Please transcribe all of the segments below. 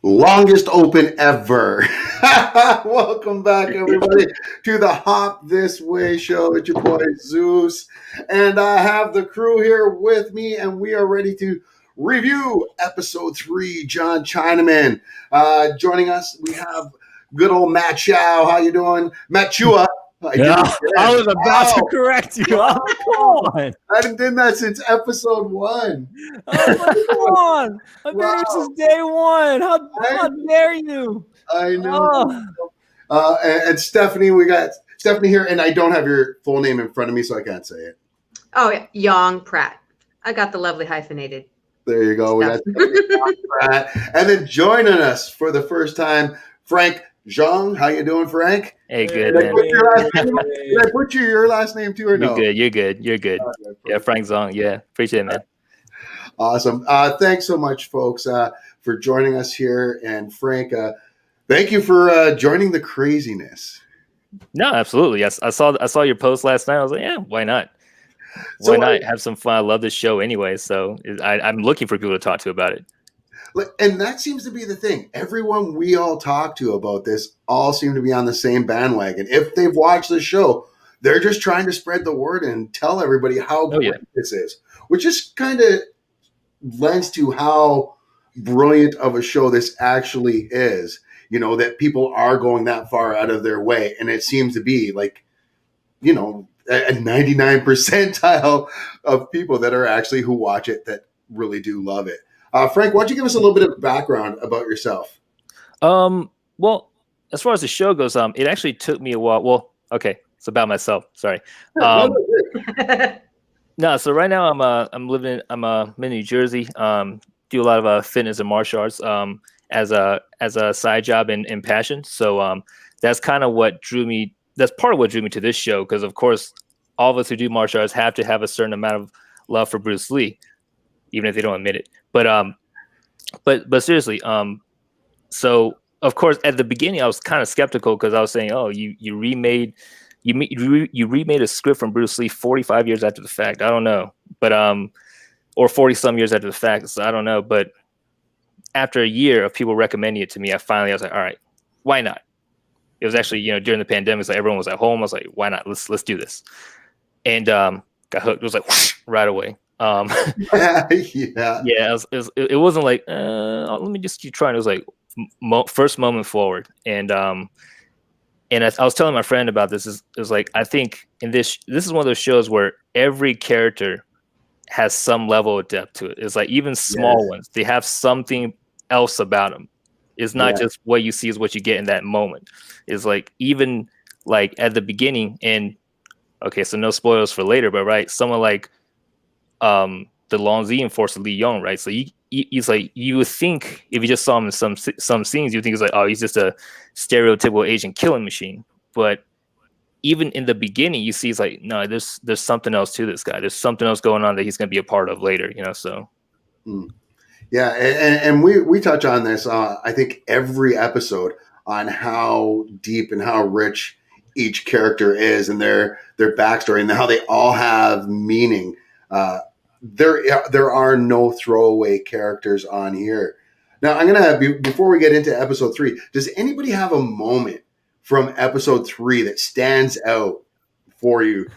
Longest open ever. Welcome back, everybody, to the Hop This Way show. It's your boy Zeus, and I have the crew here with me, and we are ready to review episode 3. John Chinaman joining us. We have good old Matt Chow. How you doing, Matt Chua? I was about to correct you. Oh, come on. I haven't done that since episode 1. Oh, come on. I've been here since day one. How dare you? I know. And Stephanie, we got Stephanie here, and I don't have your full name in front of me, so I can't say it. Oh, yeah. Young Pratt. I got the lovely hyphenated. There you go. We got Stephanie Pratt. And then joining us for the first time, Frank Zhang. How you doing, Frank? Hey, good, Did man. I butcher your last name too, or no? You're good. Yeah, Frank Zong. Yeah, appreciate it, man. Awesome. Thanks so much, folks, for joining us here. And Frank, thank you for joining the craziness. No, absolutely. Yes, I saw your post last night. I was like, yeah, why not? Why not have some fun? I love this show anyway, so I'm looking for people to talk to about it. And that seems to be the thing. Everyone we all talk to about this all seem to be on the same bandwagon. If they've watched the show, they're just trying to spread the word and tell everybody how great this is, which just kind of lends to how brilliant of a show this actually is. You know, that people are going that far out of their way. And it seems to be like, you know, a 99 percentile of people that are actually who watch it that really do love it. Frank, why don't you give us a little bit of background about yourself? Well, as far as the show goes, it actually took me a while. Well, okay, it's about myself. Sorry. No, so right now I'm in New Jersey. Do a lot of fitness and martial arts as a side job and passion. So that's kind of what drew me. That's part of what drew me to this show, because of course all of us who do martial arts have to have a certain amount of love for Bruce Lee, even if they don't admit it. But seriously, so of course at the beginning I was kind of skeptical, because I was saying, oh, you remade a script from Bruce Lee 45 years after the fact. I don't know, but or 40 some years after the fact. So I don't know, but after a year of people recommending it to me, I was like, all right, why not? It was actually, during the pandemic, like everyone was at home. I was like, why not? Let's do this. And got hooked. It was like whoosh, right away. Yeah. It wasn't like let me just keep trying. It was like first moment forward. And I was telling my friend about this. It was like, I think in this is one of those shows where every character has some level of depth to it. It's like even small ones, they have something else about them. It's not just what you see is what you get in that moment. It's like, even like at the beginning, and okay, so no spoilers for later, but right, someone like the Longzi enforcer Lee Young, right? So he's like, you would think if you just saw him in some scenes, you think it's like, oh, he's just a stereotypical Asian killing machine. But even in the beginning, you see, it's like, no, there's something else to this guy. There's something else going on that he's going to be a part of later, so. Yeah, and we touch on this, I think, every episode, on how deep and how rich each character is, and their backstory, and how they all have meaning. There are no throwaway characters on here. Now, I'm going to have, before we get into episode 3, does anybody have a moment from episode 3 that stands out for you?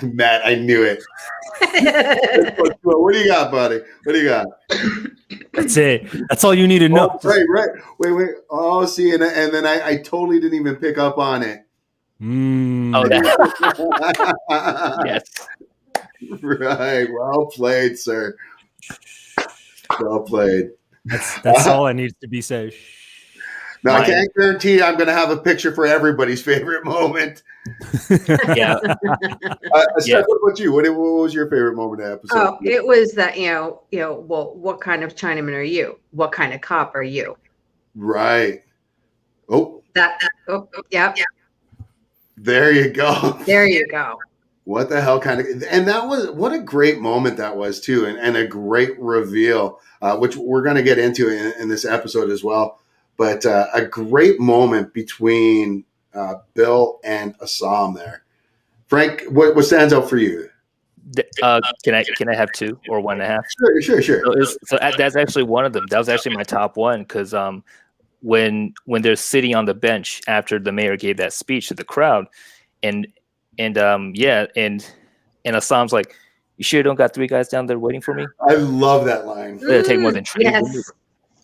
Matt, I knew it. What do you got, buddy? What do you got? That's it. That's all you need to know. Right. Wait. Oh, see, and then I totally didn't even pick up on it. Oh, yes. Right. Well played, sir. Well played. That's all that needs to be said. Now, I can't guarantee I'm going to have a picture for everybody's favorite moment. Yeah. Steph, what about you? What was your favorite moment of the episode? Oh, it was that, well, what kind of Chinaman are you? What kind of cop are you? Right. Oh. Yeah. There you go. There you go. What the hell kind of, and that was, what a great moment that was too. And a great reveal, which we're going to get into in this episode as well. But a great moment between Bill and Assam there. Frank, what stands out for you? Can I have 2 or 1.5? Sure. So that's actually one of them. That was actually my top one because when they're sitting on the bench after the mayor gave that speech to the crowd, and Assam's like, "You sure you don't got 3 guys down there waiting for me?" I love that line. It'll take more than 3. Yes.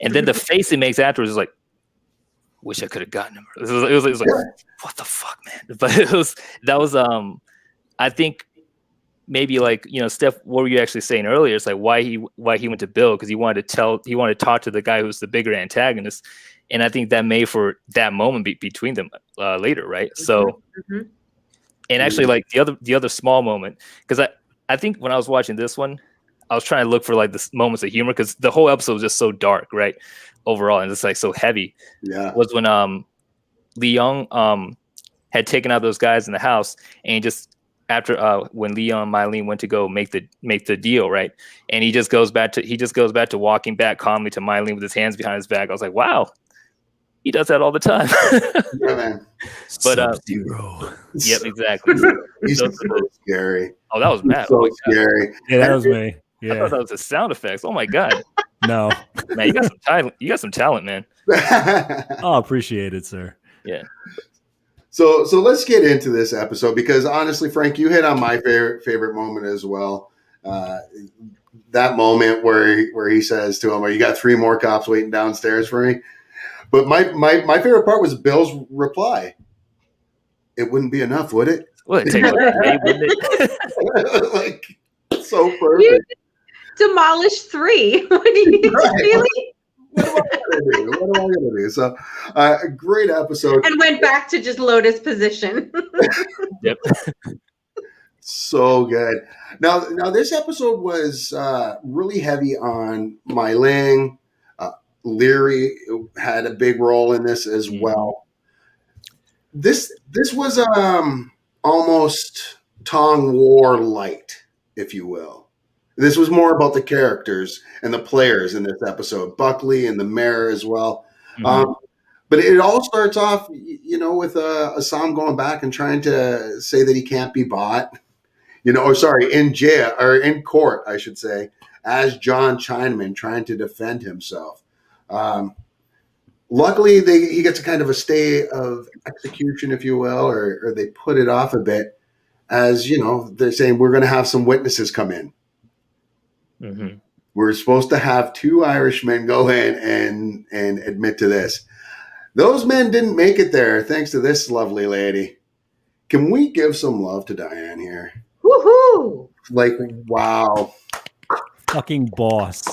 And then the face he makes afterwards is like, "Wish I could have gotten him." It was like, what the fuck, man? But that was I think maybe like, Steph, what were you actually saying earlier? It's like why he went to Bill, because he wanted to talk to the guy who's the bigger antagonist, and I think that made for that moment between them later, right? So, and actually, like the other small moment, because I think when I was watching this one, I was trying to look for like the moments of humor, because the whole episode was just so dark, right? Overall, and it's like so heavy. Yeah, was when Lee Young had taken out those guys in the house, and just after when Leon and Mylene went to go make the deal, right? And he just goes back to walking back calmly to Mylene with his hands behind his back. I was like, wow, he does that all the time. Yeah, man. But Sub-Zero. Yep, exactly. He's so scary. Oh, that was Matt. So scary. Yeah, that was me. I Yeah. thought that was the sound effects. Oh my god. No. Man, you got some talent. You got some talent, man. Oh, appreciate it, sir. Yeah. So let's get into this episode, because honestly, Frank, you hit on my favorite moment as well. That moment where he says to him, "Well, you got 3 more cops waiting downstairs for me." But my favorite part was Bill's reply. It wouldn't be enough, would it? Well, it take like a day, wouldn't it? Like, so perfect. You demolished 3. What do you really? What am I gonna do? So, a great episode. And went back to just lotus position. Yep. So good. Now this episode was really heavy on Mai Ling. Leary had a big role in this as well. This was almost Tong War light, if you will. This was more about the characters and the players in this episode, Buckley and the mayor as well. But it all starts off, with Assam going back and trying to say that he can't be bought, in jail or in court, I should say, as John Chinaman trying to defend himself. Luckily, he gets a kind of a stay of execution, if you will, or they put it off a bit, as they're saying we're going to have some witnesses come in. Mm-hmm. We're supposed to have 2 Irishmen go in and admit to this. Those men didn't make it there, thanks to this lovely lady. Can we give some love to Diane here? Woohoo! Like, wow. Fucking boss.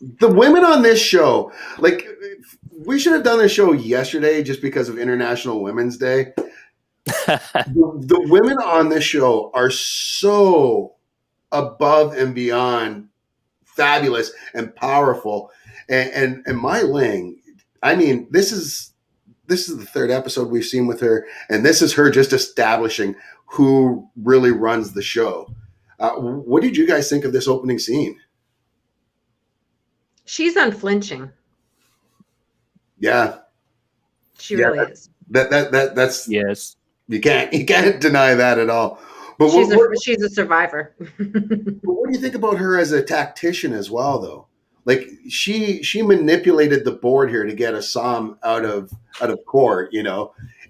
The women on this show, like, we should have done this show yesterday just because of International Women's Day. The women on this show are so above and beyond fabulous and powerful. And Mai Ling, I mean, this is the 3rd episode we've seen with her, and this is her just establishing who really runs the show. What did you guys think of this opening scene? She's unflinching. Yeah. She really is. That's yes. You can't deny that at all. But she's a survivor. What do you think about her as a tactician as well, though? Like she manipulated the board here to get Assam out of court,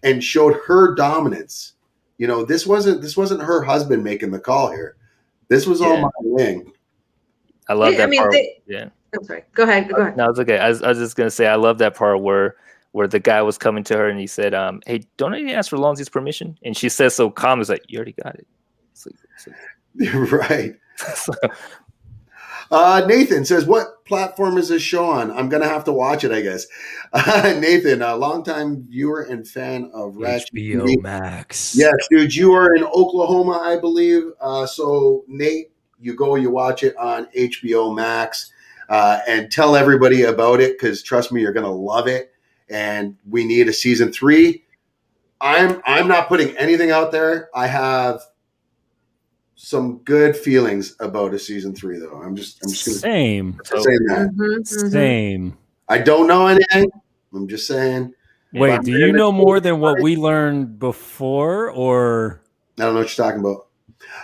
and showed her dominance. This wasn't her husband making the call here. This was all Mai Ling. I love that part. Yeah. I'm sorry. Go ahead. No, it's okay. I was just gonna say I love that part where the guy was coming to her and he said, "Hey, don't I need to ask for Lonzy's permission?" And she says so calm, "It's like you already got it." Right. Nathan says, "What platform is this show on? I'm gonna have to watch it, I guess." Nathan, a longtime viewer and fan of HBO TV. Max. Yes, dude, you are in Oklahoma, I believe. So Nate, you watch it on HBO Max, and tell everybody about it, because trust me, you're gonna love it. And we need a season 3. I'm not putting anything out there. I have some good feelings about a season 3, though. I'm just gonna say that. Same. I don't know anything. I'm just saying. Wait, do you know more than what we learned before, or I don't know what you're talking about.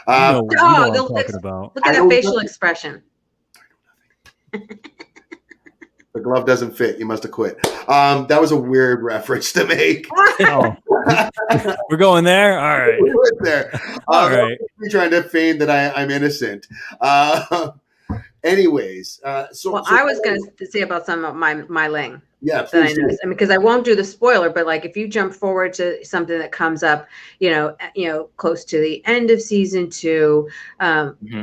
You know what I'm talking about. Look at that facial expression. The glove doesn't fit. You must have quit. That was a weird reference to make. Oh. We're going there? All right. We went there. All right. We're trying to feign that I'm innocent. Anyways. I was going to say about some of my Ling. Yeah, that I noticed. I mean, because I won't do the spoiler, but like if you jump forward to something that comes up, close to the end of season 2,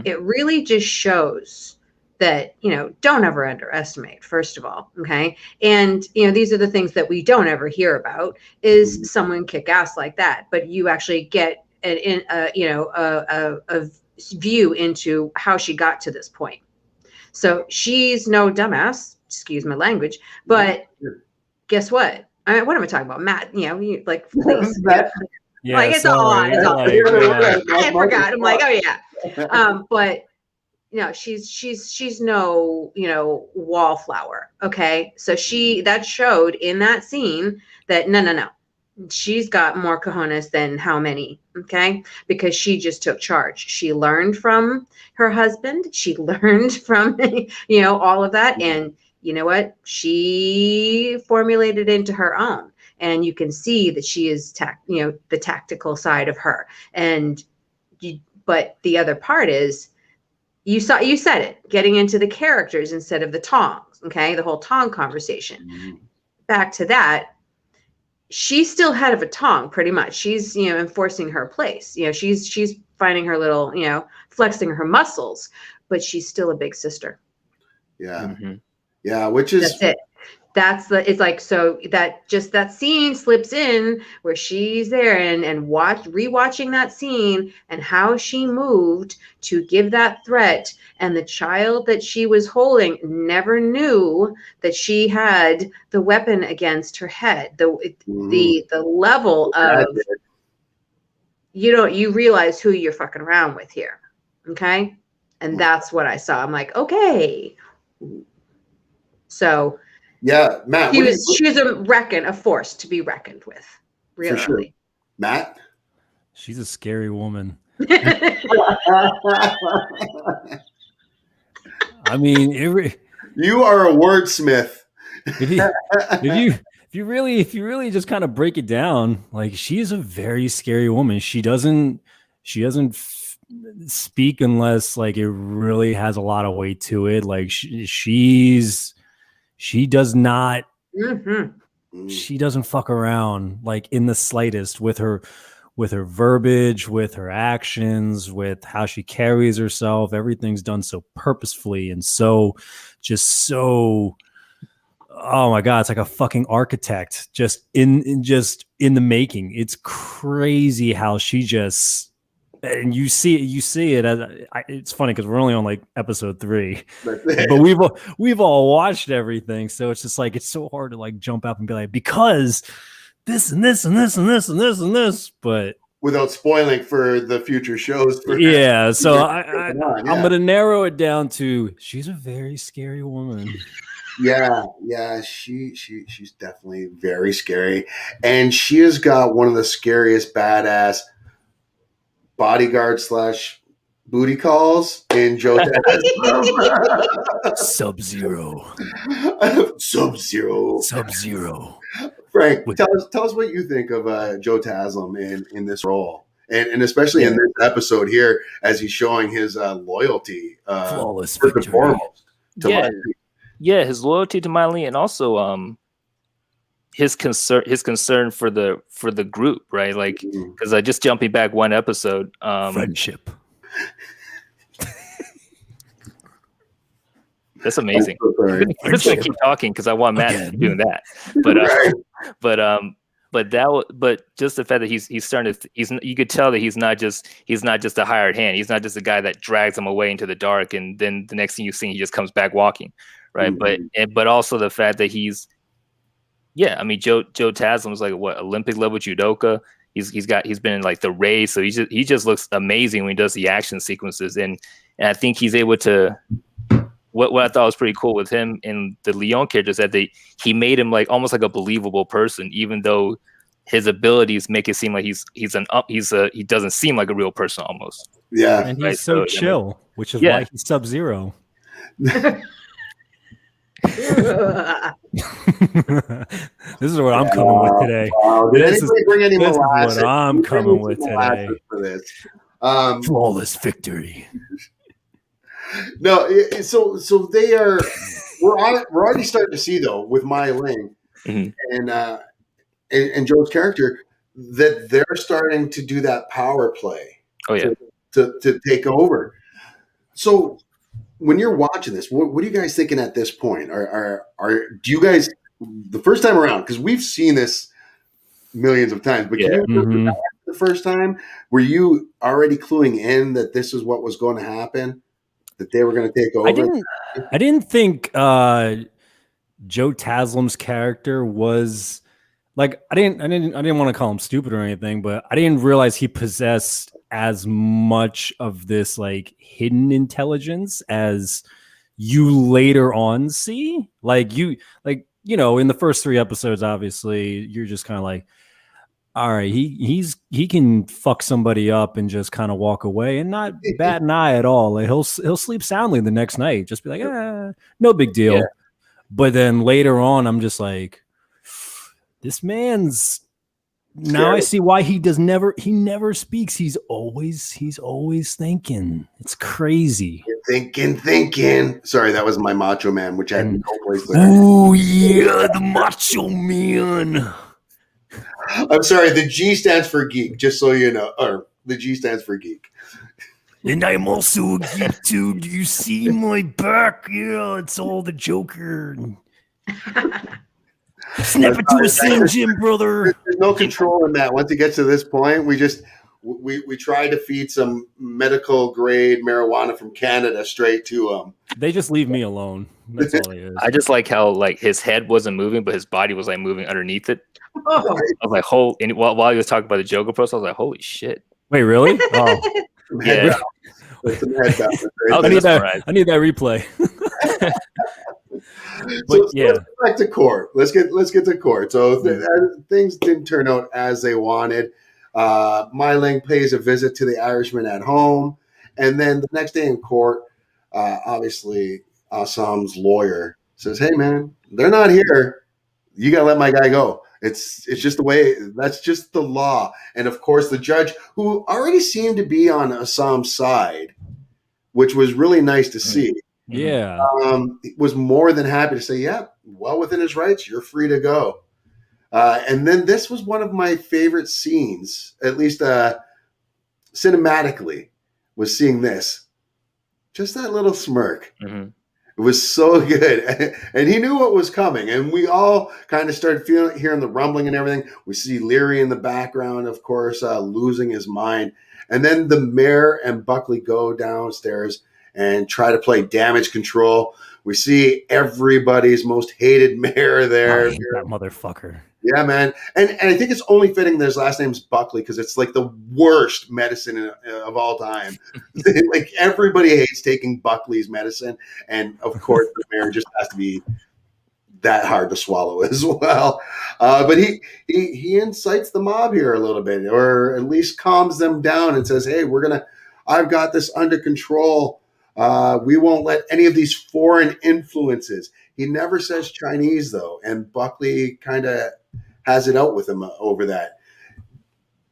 it really just shows that, don't ever underestimate, first of all. Okay. And, these are the things that we don't ever hear about is someone kick ass like that, but you actually get a view into how she got to this point. So she's no dumbass, excuse my language, but guess what? I mean, what am I talking about? Matt, please. Yeah, like it's all on. It's all I forgot. I'm like, oh yeah. But she's no, wallflower. Okay. So that showed in that scene that no. She's got more cojones than how many, okay? Because she just took charge. She learned from her husband. She learned from, all of that. And you know what? She formulated into her own. And you can see that she is, the tactical side of her. But the other part is, you said it, getting into the characters instead of the tongs, okay? The whole tong conversation. Back to that. She's still head of a tong, pretty much. She's, enforcing her place. She's finding her little, flexing her muscles, but she's still a big sister. Yeah. Yeah. Which is, that's it. It's like, so that scene slips in where she's there and rewatching that scene and how she moved to give that threat. And the child that she was holding never knew that she had the weapon against her head. The level of, you realize who you're fucking around with here. Okay. And that's what I saw. I'm like, okay. So, yeah, Matt. She's a force to be reckoned with. Really. For sure. Matt? She's a scary woman. I mean, you are a wordsmith. If you really just kind of break it down, like she's a very scary woman. She doesn't speak unless like it really has a lot of weight to it. Like she does not, she doesn't fuck around like in the slightest with her verbiage, with her actions, with how she carries herself. Everything's done so purposefully and so, oh my God, it's like a fucking architect just in the making. It's crazy how she just, and you see it as it's funny because we're only on like episode 3, but we've all watched everything, so it's just like it's so hard to like jump up and be like, because this and this and this and this and this and this, but without spoiling for the future shows. So I'm gonna narrow it down to she's a very scary woman. Yeah, she's definitely very scary, and she has got one of the scariest badass bodyguard / booty calls in Joe Sub-Zero. Frank, tell us what you think of Joe Taslim in this role, and especially in this episode here as he's showing his loyalty, flawless victory. His loyalty to Miley, and also his concern for the group, right? Like, because I just jumping back one episode, friendship. That's amazing. I'm just gonna keep talking because I want Matt doing that. But just the fact that he's starting to, you could tell that he's not just a hired hand. He's not just a guy that drags him away into the dark, and then the next thing you see, he just comes back walking, right? But also the fact that I mean, Joe Taslim was like what, Olympic level judoka. He's been in like the race, so he just looks amazing when he does the action sequences, and I think he's able to. What I thought was pretty cool with him in the Leon character is that he made him like almost like a believable person, even though his abilities make it seem like he doesn't seem like a real person almost. Yeah, and he's so chill, which is why he's Sub-Zero. This is what I'm coming with today. Did anybody bring any molasses? What I'm coming with today for this. Flawless victory. No, so they are. We're already starting to see though with Maya Ling and Joe's character that they're starting to do that power play. Oh yeah, to take over. So when you're watching this, what are you guys thinking at this point? Do you guys the first time around, because we've seen this millions of times, but can you remember the first time? Were you already cluing in that this is what was going to happen? That they were going to take over? I didn't think Joe Taslim's character was like I didn't want to call him stupid or anything, but I didn't realize he possessed as much of this like hidden intelligence as you later on see. In the first 3 episodes, obviously you're just kind of like, all right, he can fuck somebody up and just kind of walk away and not bat an eye at all. Like he'll sleep soundly the next night, just be like, no big deal. Yeah. But then later on, I'm just like, this man's. Now I see why he never speaks. He's always thinking. It's crazy. Thinking. Sorry, that was my Macho Man, which I had no place. Oh yeah, the Macho Man. I'm sorry, the G stands for geek, just so you know. Or the G stands for geek. And I'm also a geek too. Do you see my back? Yeah, it's all the Joker. Snap it to a Slim Jim, brother. There's no control in that. Once it gets to this point, we try to feed some medical grade marijuana from Canada straight to them. They just leave me alone. That's all it is. I just like how like his head wasn't moving, but his body was like moving underneath it. I was like, while he was talking about the Joker post, I was like, holy shit. Wait, really? Oh, yeah. I need that replay. So let's get back to court. Let's get to court. So things didn't turn out as they wanted. Mai Ling pays a visit to the Irishman at home, and then the next day in court, obviously Assam's lawyer says, "Hey man, they're not here. You gotta let my guy go. It's just the way. That's just the law." And of course, the judge, who already seemed to be on Assam's side, which was really nice to see. Yeah, was more than happy to say, "Yeah, well within his rights, you're free to go." And then this was one of my favorite scenes, at least cinematically, was seeing this. Just that little smirk. Mm-hmm. It was so good. And he knew what was coming. And we all kind of started hearing the rumbling and everything. We see Leary in the background, of course, losing his mind. And then the mayor and Buckley go downstairs and try to play damage control. We see everybody's most hated mayor there. I hate that motherfucker. Yeah, man. And I think it's only fitting that his last name's Buckley because it's like the worst medicine of all time. Like everybody hates taking Buckley's medicine. And of course, the mayor just has to be that hard to swallow as well. But he incites the mob here a little bit, or at least calms them down and says, "Hey, I've got this under control. We won't let any of these foreign influences." He never says Chinese though. And Buckley kind of has it out with him over that.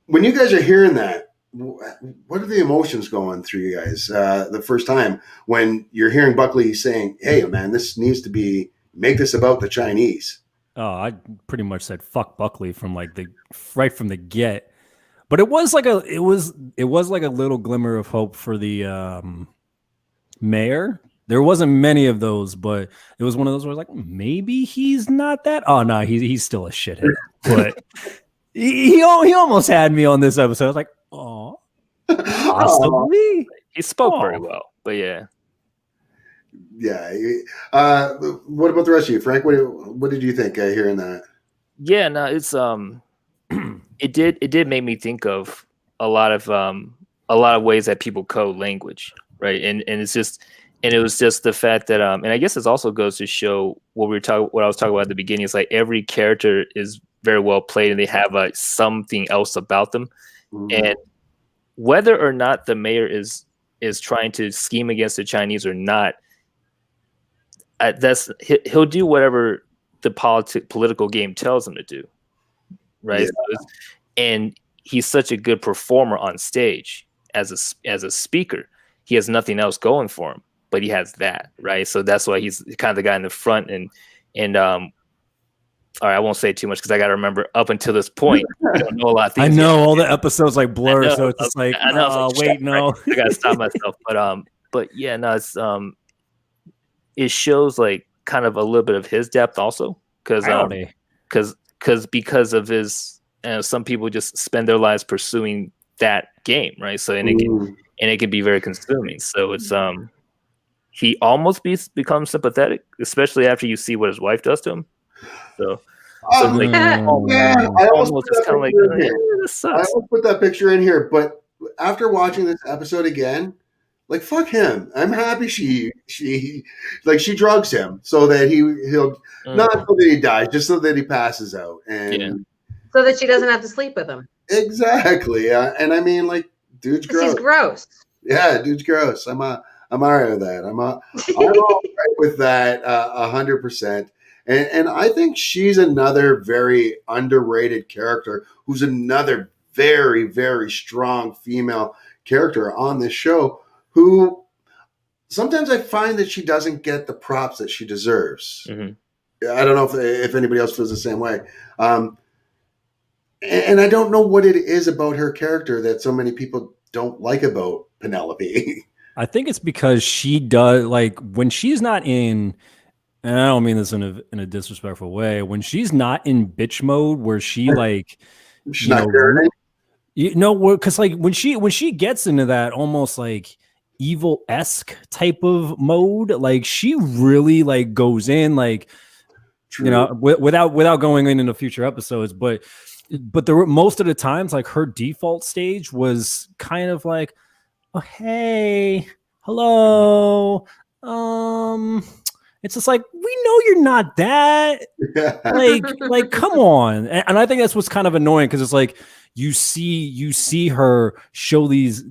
When you guys are hearing that, what are the emotions going through you guys the first time when you're hearing Buckley saying, "Hey man, this needs to make this about the Chinese"? Oh, I pretty much said fuck Buckley from right from the get. But it was like a little glimmer of hope for the mayor. There wasn't many of those, but it was one of those where I was like, maybe he's not that. Oh no, he's still a shithead. But he almost had me on this episode. I was like, oh, possibly. He spoke very well, but yeah. Yeah. What about the rest of you, Frank? What did you think hearing that? Yeah, no, it's it did make me think of a lot of ways that people code language, right? And it's just. And it was just the fact that, and I guess this also goes to show what I was talking about at the beginning. It's like every character is very well played, and they have something else about them. Mm-hmm. And whether or not the mayor is trying to scheme against the Chinese or not, he'll do whatever the political game tells him to do, right? Yeah. And he's such a good performer on stage as a speaker. He has nothing else going for him, but he has that, right? So that's why he's kind of the guy in the front. And all right, I won't say too much because I got to remember up until this point, we don't know a lot of things. I know all the episodes like blur, so it's just like, I know, wait, no. Right? I got to stop myself. But yeah, no, it's it shows like kind of a little bit of his depth also, because of his, some people just spend their lives pursuing that game, right? So and it can be very consuming. So it's he almost becomes sympathetic, especially after you see what his wife does to him. So I almost put that picture in here, but after watching this episode again, like, fuck him. I'm happy she drugs him so that he'll not so that he dies, just so that he passes out, and so that she doesn't have to sleep with him. Exactly. And I mean, like, dude's gross. He's gross. Yeah, dude's gross. I'm all right with that. I'm all right with that 100%. And I think she's another very underrated character who's another very, very strong female character on this show who sometimes I find that she doesn't get the props that she deserves. Mm-hmm. I don't know if anybody else feels the same way. And I don't know what it is about her character that so many people don't like about Penelope. I think it's because she does, like, when she's not in, and I don't mean this in a disrespectful way, when she's not in bitch mode, where she like, she's not dirty. Because like when she gets into that almost like evil-esque type of mode, like she really like goes in, like, true. Without going into future episodes, but there were most of the times like her default stage was kind of like, oh hey, hello, it's just like, we know you're not that. like come on. And I think that's what's kind of annoying, because it's like you see her show these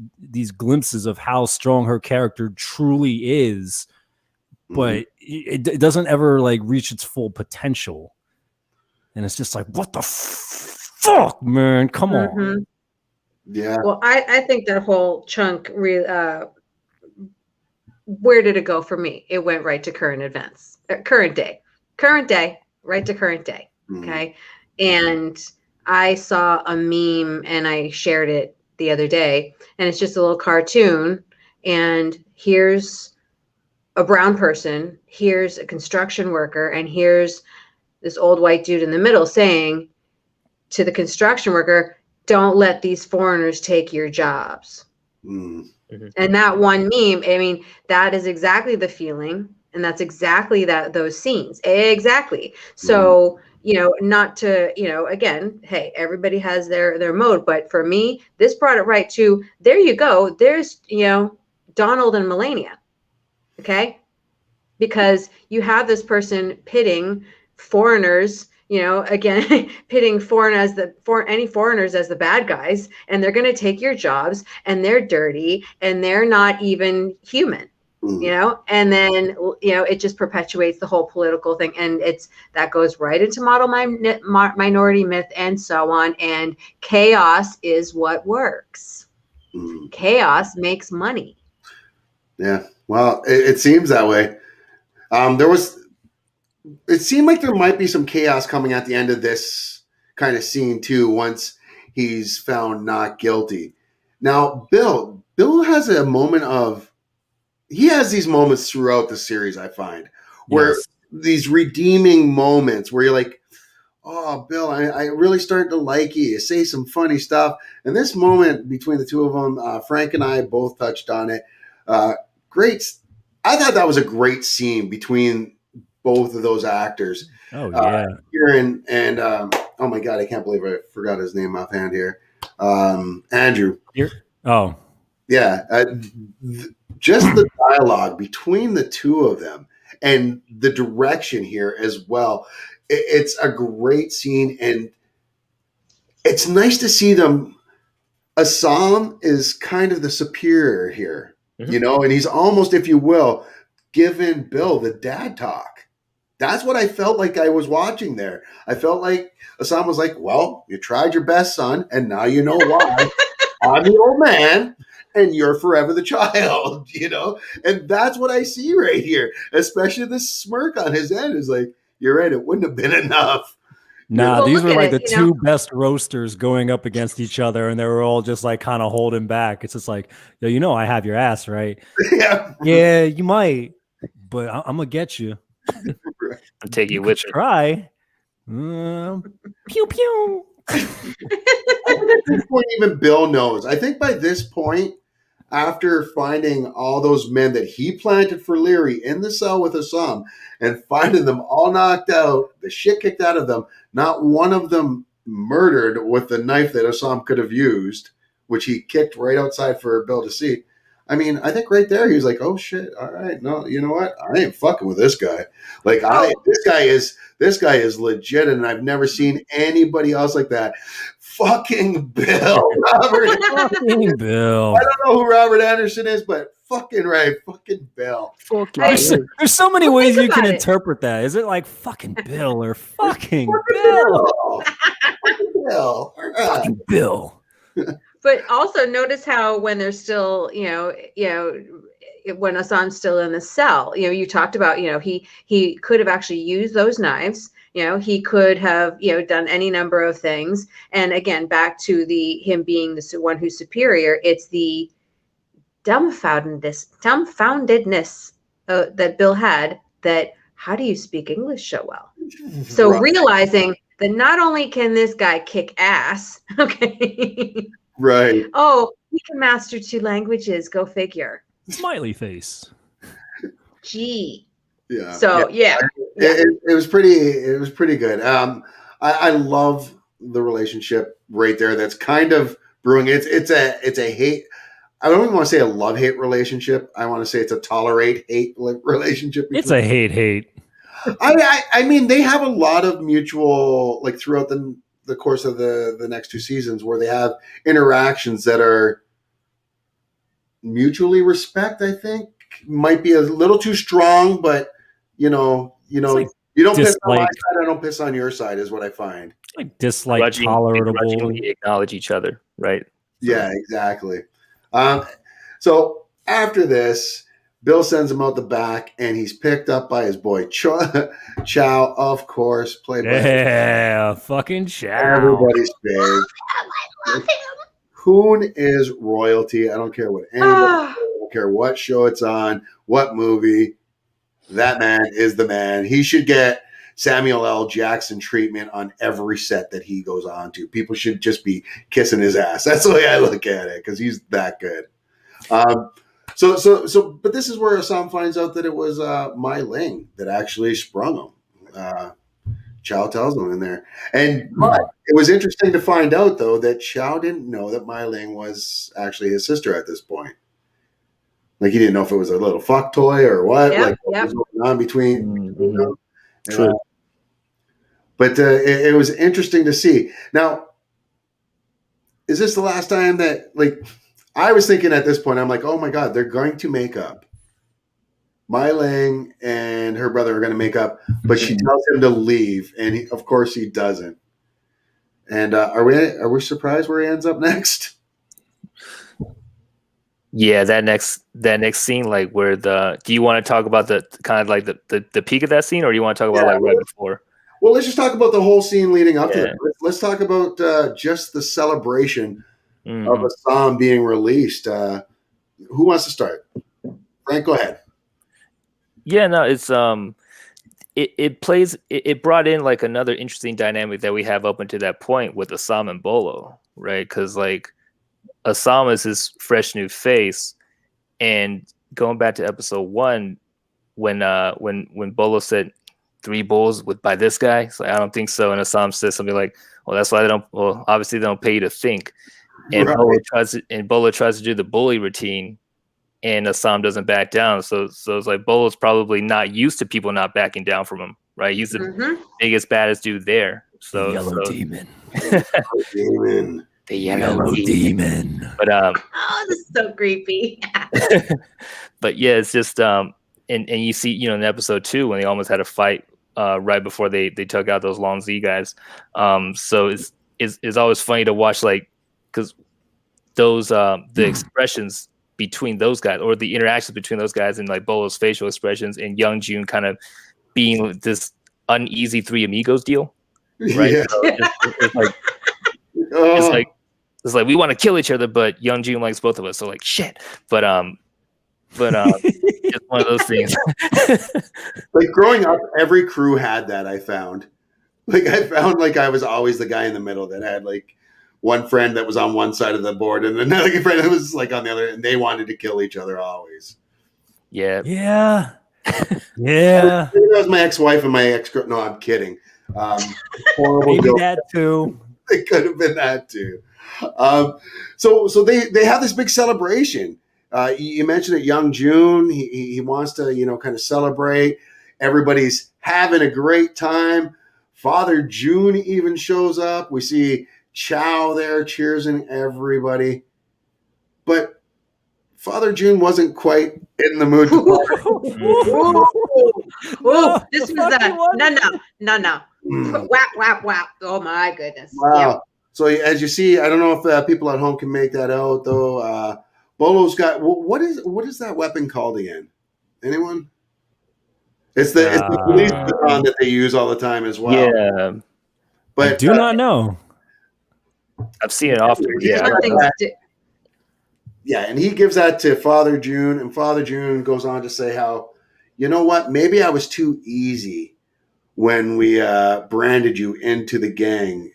glimpses of how strong her character truly is, but it doesn't ever like reach its full potential. And it's just like, what the fuck, man? Come on. Yeah. Well, I think that whole chunk where did it go for me? It went right to current events, current day, right to current day. Okay. And I saw a meme and I shared it the other day, and it's just a little cartoon. And here's a brown person, here's a construction worker, and here's this old white dude in the middle saying to the construction worker, don't let these foreigners take your jobs. Mm-hmm. And that one meme, I mean, that is exactly the feeling, and that's exactly those scenes. Exactly. So, not to, again, hey, everybody has their mode, but for me, this brought it right to, there you go. There's, Donald and Melania. Okay. Because you have this person pitting foreigners, again, pitting any foreigners as the bad guys, and they're going to take your jobs, and they're dirty, and they're not even human, and then, it just perpetuates the whole political thing. And that goes right into model minority myth and so on. And chaos is what works. Chaos makes money. Yeah. Well, it seems that way. It seemed like there might be some chaos coming at the end of this kind of scene too, once he's found not guilty. Now, Bill has a moment he has these moments throughout the series, I find, where these redeeming moments where you're like, oh, Bill, I really started to like you. You say some funny stuff. And this moment between the two of them, Frank and I both touched on it. Great. I thought that was a great scene between both of those actors. Oh yeah. Kieran and oh my God, I can't believe I forgot his name offhand here. Andrew. Oh. Yeah. Just the dialogue between the two of them and the direction here as well. It's a great scene, and it's nice to see them. Assam is kind of the superior here, you know, and he's almost, if you will, giving Bill the dad talk. That's what I felt like I was watching there. I felt like Assam was like, well, you tried your best, son, and now you know why. I'm the old man, and you're forever the child, you know? And that's what I see right here, especially the smirk on his end is like, you're right, it wouldn't have been enough. Nah, these were like the two best roasters going up against each other, and they were all just like kind of holding back. It's just like, yo, you know, I have your ass, right? Yeah, you might, but I'm gonna get you. I'll take you with you. Try. Pew pew. At this point, even Bill knows. I think by this point, after finding all those men that he planted for Leary in the cell with Assam and finding them all knocked out, the shit kicked out of them, not one of them murdered with the knife that Assam could have used, which he kicked right outside for Bill to see. I mean, I think right there he was like, "Oh shit! All right, no, you know what? I ain't fucking with this guy. Like, this guy is legit, and I've never seen anybody else like that." Fucking Bill, Robert. Fucking Bill. I don't know who Robert Anderson is, but fucking right, fucking Bill. There's so many ways you can interpret that. Is it like fucking Bill or fucking Bill? Fucking Bill. Fucking Bill. But also notice how when they're still, when Assam's still in the cell, you talked about, he could have actually used those knives. He could have, done any number of things. And again, back to him being the one who's superior, it's the dumbfoundedness that Bill had, that how do you speak English so well? So realizing that not only can this guy kick ass, okay. Right. Oh, he can master 2 languages. Go figure. Smiley face. Gee. Yeah. So yeah. It was pretty good. I love the relationship right there. That's kind of brewing. It's a hate. I don't even want to say a love-hate relationship. I want to say it's a tolerate-hate relationship. It's a hate. I mean, they have a lot of mutual, like throughout the course of the next 2 seasons, where they have interactions that are mutually respect. I think might be a little too strong, but you don't piss on my side, I don't piss on your side, is what I find. Like dislike, tolerable, acknowledge each other, right? Yeah, exactly. So after this, Bill sends him out the back, and he's picked up by his boy Chow, of course, played by fucking Chow. Everybody's favorite. I love him. Hoon is royalty. I don't care what anybody. I don't care what show it's on, what movie. That man is the man. He should get Samuel L. Jackson treatment on every set that he goes on to. People should just be kissing his ass. That's the way I look at it, because he's that good. But this is where Assam finds out that it was Mai Ling that actually sprung him. Chow tells him in there. But it was interesting to find out, though, that Chow didn't know that Mai Ling was actually his sister at this point. Like, he didn't know if it was a little fuck toy or what. What was going on between. True. But it was interesting to see. Now, is this the last time that, like, I was thinking at this point, I'm like, oh my God, they're going to make up. Mai Ling and her brother are going to make up, but she tells him to leave, and of course he doesn't. And are we surprised where he ends up next? Yeah, that next scene, like where do you want to talk about the kind of like the peak of that scene, or do you want to talk about like right before? Well, let's just talk about the whole scene leading up to it. Let's talk about just the celebration of Assam being released. Who wants to start? Frank, go ahead. Yeah, no, it's it brought in like another interesting dynamic that we have up until that point with Assam and Bolo, right? Because like Assam is his fresh new face, and going back to episode 1, when Bolo said 3 bulls by this guy, it's like, I don't think so, and Assam says something like, well, that's why obviously they don't pay you to think, and Bolo tries to do the bully routine, and Assam doesn't back down. So it's like Bolo's probably not used to people not backing down from him, right? He's the biggest, baddest dude there. So Yellow demon. Demon. The yellow demon. But oh, this is so creepy. But yeah, it's just and you see, in episode 2 when they almost had a fight right before they took out those Long Z guys. So it's always funny to watch, like, because those the expressions between those guys, or the interactions between those guys, and like Bolo's facial expressions, and Young Jun kind of being this uneasy Three Amigos deal, right? Yeah. So it's like we want to kill each other, but Young Jun likes both of us, so like shit. But it's one of those things. Like growing up, every crew had that. I found like I was always the guy in the middle that had like one friend that was on one side of the board and another friend that was like on the other, and they wanted to kill each other always. Yeah. Yeah. Yeah. That was my ex-wife and my ex-girl. No, I'm kidding. Maybe that too. It could have been that too. So they have this big celebration. You mentioned that Young Jun, he wants to, kind of celebrate. Everybody's having a great time. Father Jun even shows up. We see Chow there cheersing everybody. But Father Jun wasn't quite in the mood to party. This was no. Whap, whap, whap. Oh my goodness. Wow. Yep. So as you see, I don't know if people at home can make that out though. Bolo's got, what is that weapon called again? Anyone? It's the police baton that they use all the time as well. Yeah. But I do not know. I've seen it often. Yeah, and he gives that to Father Jun, and Father Jun goes on to say how, you know what, maybe I was too easy when we branded you into the gang.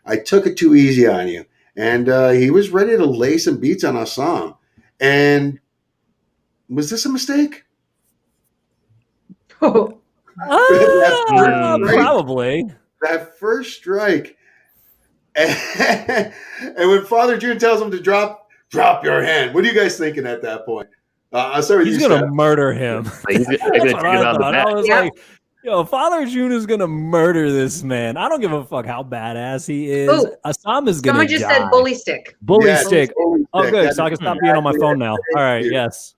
I took it too easy on you. And he was ready to lay some beats on Assam. And was this a mistake? Probably. That first strike. And when Father Jun tells him to drop your hand, what are you guys thinking at that point? I'll start with he's you, going to murder him. That's what I thought. I was like, yo, Father Jun is going to murder this man. I don't give a fuck how badass he is. Ooh, Assam is going to die. Someone just said bully stick. Bully stick. Bully Oh, stick. good. So I can stop being on my phone now. All right. Yes.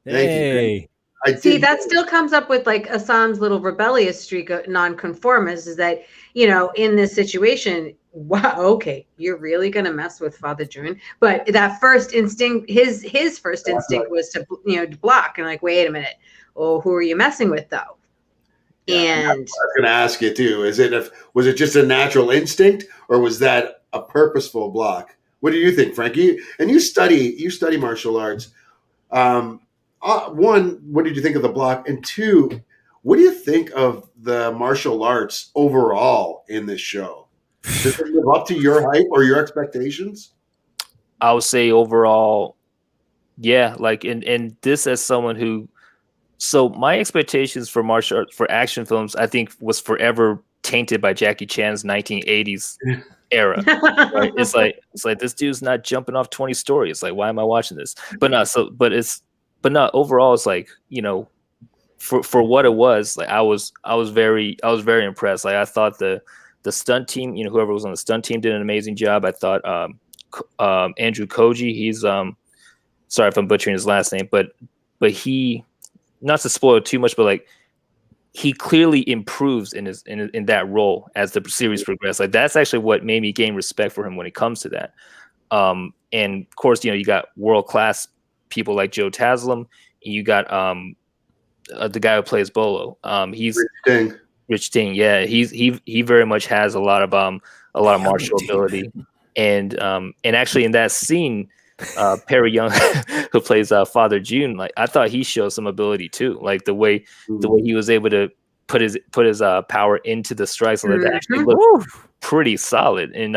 Thank you. See, that still comes up with like Assam's little rebellious streak of nonconformist, is that, in this situation, wow, okay, you're really going to mess with Father Jun. But that first instinct, his first instinct was to, to block, and like, wait a minute. Oh, who are you messing with though? Yeah, and I was going to ask you too, was it just a natural instinct, or was that a purposeful block? What do you think, Frankie? And you study martial arts. One, what did you think of the block? And two, what do you think of the martial arts overall in this show? Does it live up to your hype or your expectations? I would say overall, yeah. Like in this, as someone who, so my expectations for martial art, for action films, I think was forever tainted by Jackie Chan's 1980s era. Right? It's like this dude's not jumping off 20 stories. Like, why am I watching this? But not overall. It's like, for what it was, like I was very impressed. Like I thought the stunt team, whoever was on the stunt team, did an amazing job. I thought Andrew Koji, he's sorry if I'm butchering his last name, but he, not to spoil it too much, but like he clearly improves in that role as the series progressed. Like that's actually what made me gain respect for him when it comes to that. And of course, you got world class people like Joe Taslim. You got the guy who plays Bolo. He's Rich Ting. Yeah, he very much has a lot of martial ability. And actually in that scene, Perry Young, who plays Father Jun, like I thought he showed some ability too. Like the way he was able to put his power into the strikes, so that actually looked pretty solid. And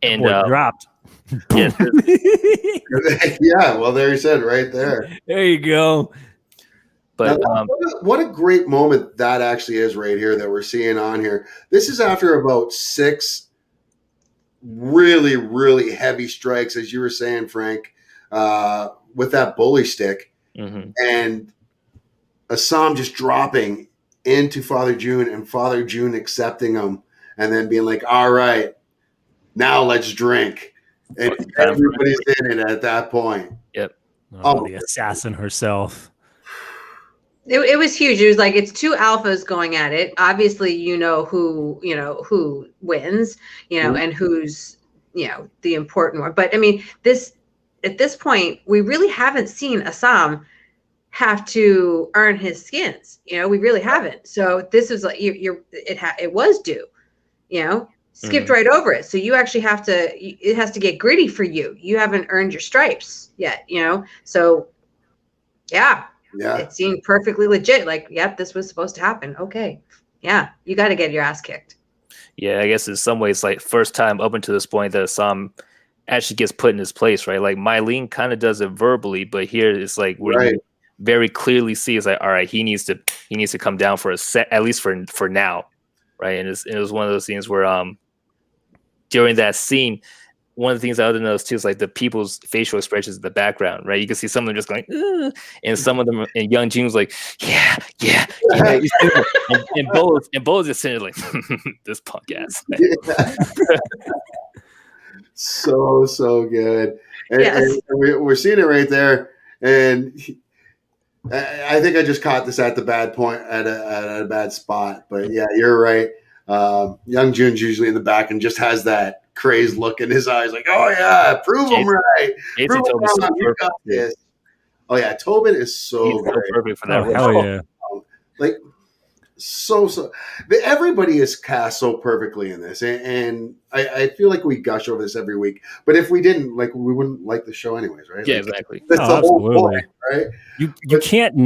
dropped. Yeah, well, there you said right there. There you go. But now, what a great moment that actually is right here that we're seeing on here. This is after about 6 really, really heavy strikes, as you were saying, Frank, with that bully stick, and Assam just dropping into Father Jun, and Father Jun accepting him and then being like, all right, now let's drink. And everybody's in it at that point. Yep. The assassin herself. It was huge. It was like, it's two alphas going at it. Obviously, who wins, and who's, the important one. But I mean, at this point, we really haven't seen Assam have to earn his skins. We really haven't. So this is like, it was due, skipped right over it. So you actually it has to get gritty for you. You haven't earned your stripes yet, So yeah. It seemed perfectly legit. Like, yep, this was supposed to happen. Okay. Yeah. You got to get your ass kicked. Yeah. I guess in some ways, like, first time up until this point that Assam actually gets put in his place, right? Like Mylene kind of does it verbally, but here it's like where you very clearly see it's like, all right, he needs to come down for a set, at least for now. Right. And it was one of those things where during that scene, one of the things I would notice too is like the people's facial expressions in the background, right? You can see some of them just going, ugh, and some of them, and Young Jin was like, yeah. And Bo just sitting there like, this punk ass. So good. And we're seeing it right there. And I think I just caught this at the bad point, at a bad spot. But yeah, you're right. Young Jun's usually in the back and just has that crazed look in his eyes, like, oh yeah, prove him right. Prove him wrong. You got this. Oh yeah, Tobin is so great. Perfect for that. Hell yeah. Like so everybody is cast so perfectly in this, and I feel like we gush over this every week, but if we didn't, like, we wouldn't like the show anyways, right? Yeah, like, exactly. That's the whole point, right? You can't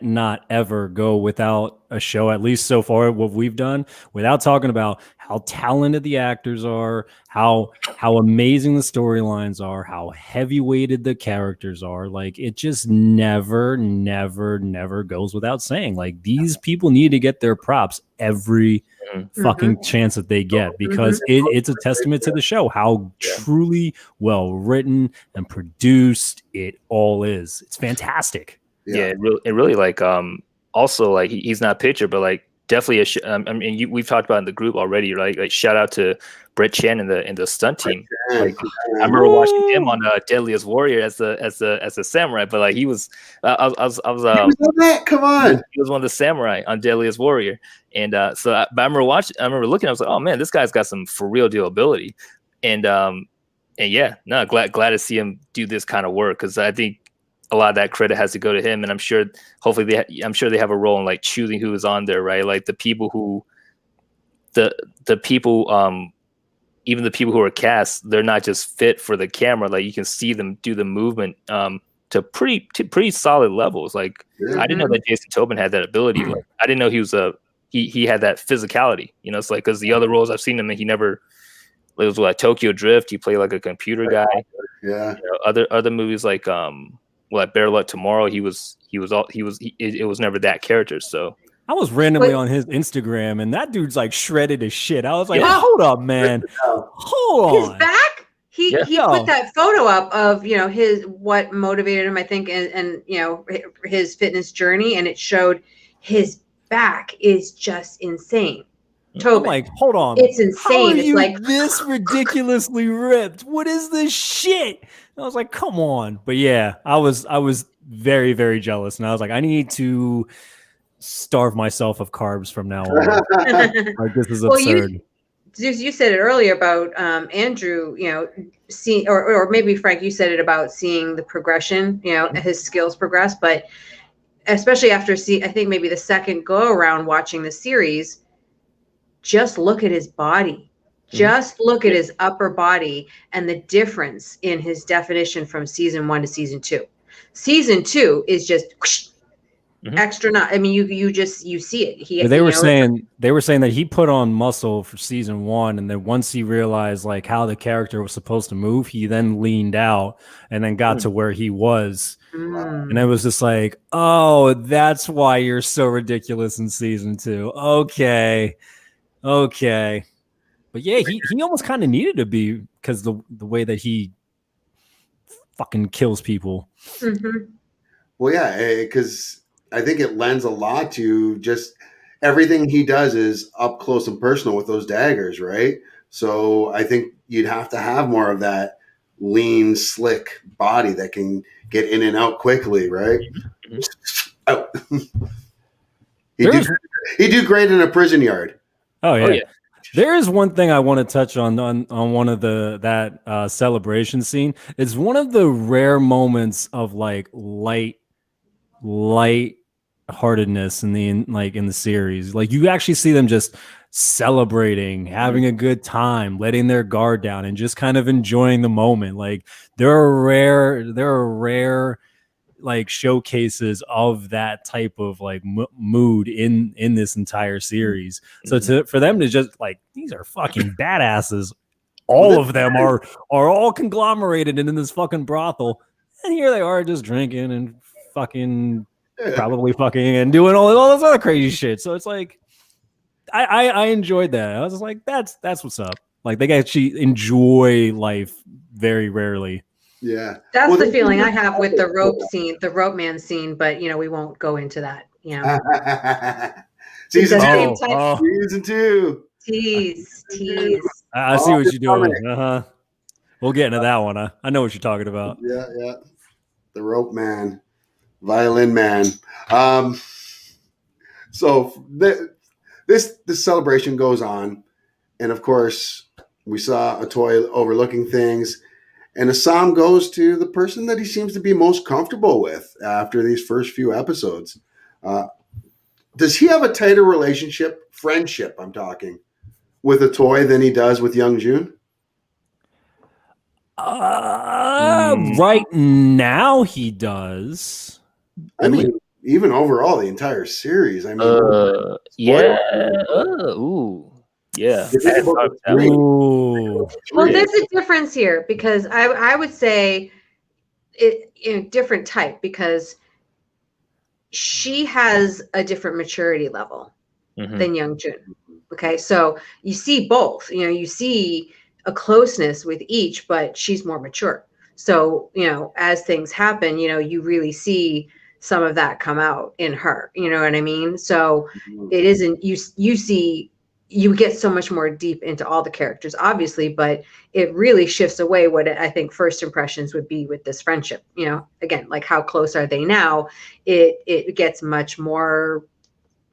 not ever go without a show, at least so far what we've done, without talking about how talented the actors are, how amazing the storylines are, how heavy-weighted the characters are. Like, it just never goes without saying. Like, these people need to get their props every fucking chance that they get, because it's a testament to the show how truly well written and produced it all is. It's fantastic. Yeah, it really like also like he's not a pitcher, but like definitely I mean, we've talked about in the group already, right? Like, shout out to Brett Chen and the stunt team. Like, I remember watching him on Deadliest Warrior as a samurai, but like he was I was come on, he was one of the samurai on Deadliest Warrior, and so I remember looking, I was like, oh man, this guy's got some for real deal ability, and yeah, no, glad to see him do this kind of work, because I think a lot of that credit has to go to him, and I'm sure they have a role in like choosing who is on there, right? Like the people who even the people who are cast, they're not just fit for the camera. Like, you can see them do the movement to pretty solid levels. Like, I didn't know that Jason Tobin had that ability. Like, I didn't know he had that philicality. It's like, because the other roles I've seen him in, he never. It was like Tokyo Drift. He played like a computer guy. Yeah. Other movies like like Better Luck Tomorrow. It was never that character. So I was randomly on his Instagram, and that dude's like shredded as shit. I was like, hold up, man. Hold on. His back? He put that photo up of, what motivated him, I think, and his fitness journey, and it showed his back is just insane. Tobin. I'm like, hold on. It's insane. It's like this ridiculously ripped. What is this shit? And I was like, come on. But yeah, I was very, very jealous, and I was like, I need to starve myself of carbs from now on. Like, this is absurd. You said it earlier about Andrew, seeing, or maybe Frank, you said it about seeing the progression, his skills progress, but especially after I think maybe the second go around watching the series, just look at his body. Just look at his upper body and the difference in his definition from season 1 to season 2. Season 2 is just whoosh, extra. Not. I mean, you see it. They were saying that he put on muscle for season 1, and then once he realized like how the character was supposed to move, he then leaned out and then got to where he was. And it was just like, oh, that's why you're so ridiculous in season 2. Okay. But yeah, he almost kind of needed to be, because the way that he fucking kills people. Well, yeah, because I think it lends a lot to just everything he does is up close and personal with those daggers, right? So I think you'd have to have more of that lean, slick body that can get in and out quickly, right? Out. He'd do great in a prison yard. Oh yeah. There is one thing I want to touch on one of that celebration scene. It's one of the rare moments of like light heartedness in the series. Like you actually see them just celebrating, having a good time, letting their guard down, and just kind of enjoying the moment. Like there are rare like showcases of that type of like mood in this entire series. So for them to just like, these are fucking badasses, all of them are all conglomerated in this fucking brothel, and here they are just drinking and fucking probably fucking and doing all this other crazy shit. So it's like I enjoyed that. I was just like, that's what's up. Like they actually enjoy life very rarely. Yeah, that's the feeling I have with the rope man scene. But we won't go into that. Season 2. Tease. I see what you're doing. We'll get into that one. I know what you're talking about. Yeah. The rope man, violin man. So this celebration goes on, and of course we saw Atoy overlooking things. And Assam goes to the person that he seems to be most comfortable with after these first few episodes. Does he have a tighter friendship, I'm talking, with Atoy than he does with Young Jun? Right now he does. I mean, even overall, the entire series. I mean, ooh. Yeah. Well, there's a difference here because I would say it different type because she has a different maturity level than Young Jun. Okay, so you see both. You see a closeness with each, but she's more mature. So as things happen, you really see some of that come out in her. You know what I mean? So it isn't you see. You get so much more deep into all the characters, obviously, but it really shifts away what I think first impressions would be with this friendship. Again, like how close are they now? It gets much more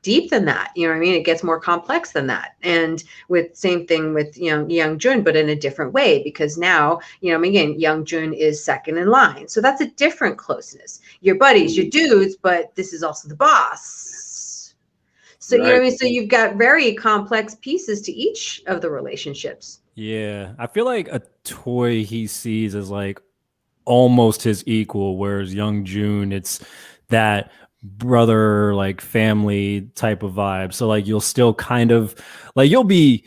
deep than that. You know what I mean? It gets more complex than that. And same thing with Young Jun, but in a different way, because now again, Young Jun is second in line, so that's a different closeness. Your buddies, your dudes, but this is also the boss. So you know what I mean? So you've got very complex pieces to each of the relationships. Yeah. I feel like Atoy he sees as like almost his equal, whereas Young Jun, it's that brother, like family type of vibe. So like you'll still kind of like you'll be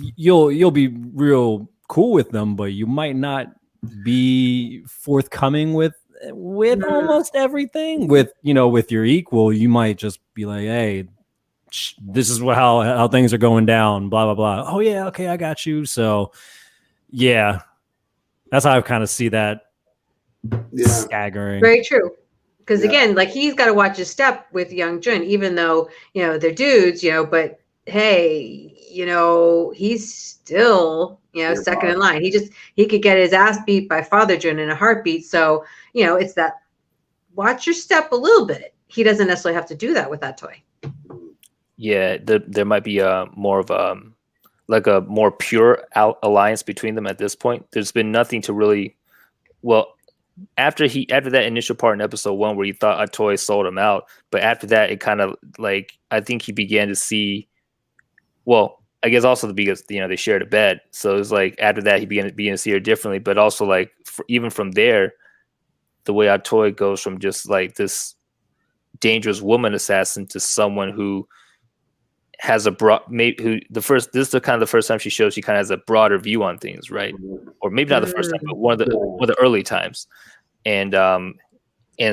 real cool with them, but you might not be forthcoming with almost everything. With your equal, you might just be like, hey, this is how things are going down, blah blah blah. Oh yeah, okay, I got you. So yeah, that's how I kind of see that staggering. Very true, because again, like he's got to watch his step with Young Jun, even though they're dudes, but hey, he's still second in line. He could get his ass beat by Father Jun in a heartbeat. So it's that watch your step a little bit. He doesn't necessarily have to do that with that toy. Yeah, there might be more of like a more pure alliance between them at this point. There's been nothing to really, after that initial part in episode 1 where you thought Atoy sold him out, but after that it kind of like I think he began to see. Well, I guess also because they shared a bed, so it was like after that he began to see her differently. But also like even from there, the way Atoy goes from just like this dangerous woman assassin to someone who has a broad, this is the kind of the first time she shows she kind of has a broader view on things, right? Or maybe not the first time, but one of the early times, and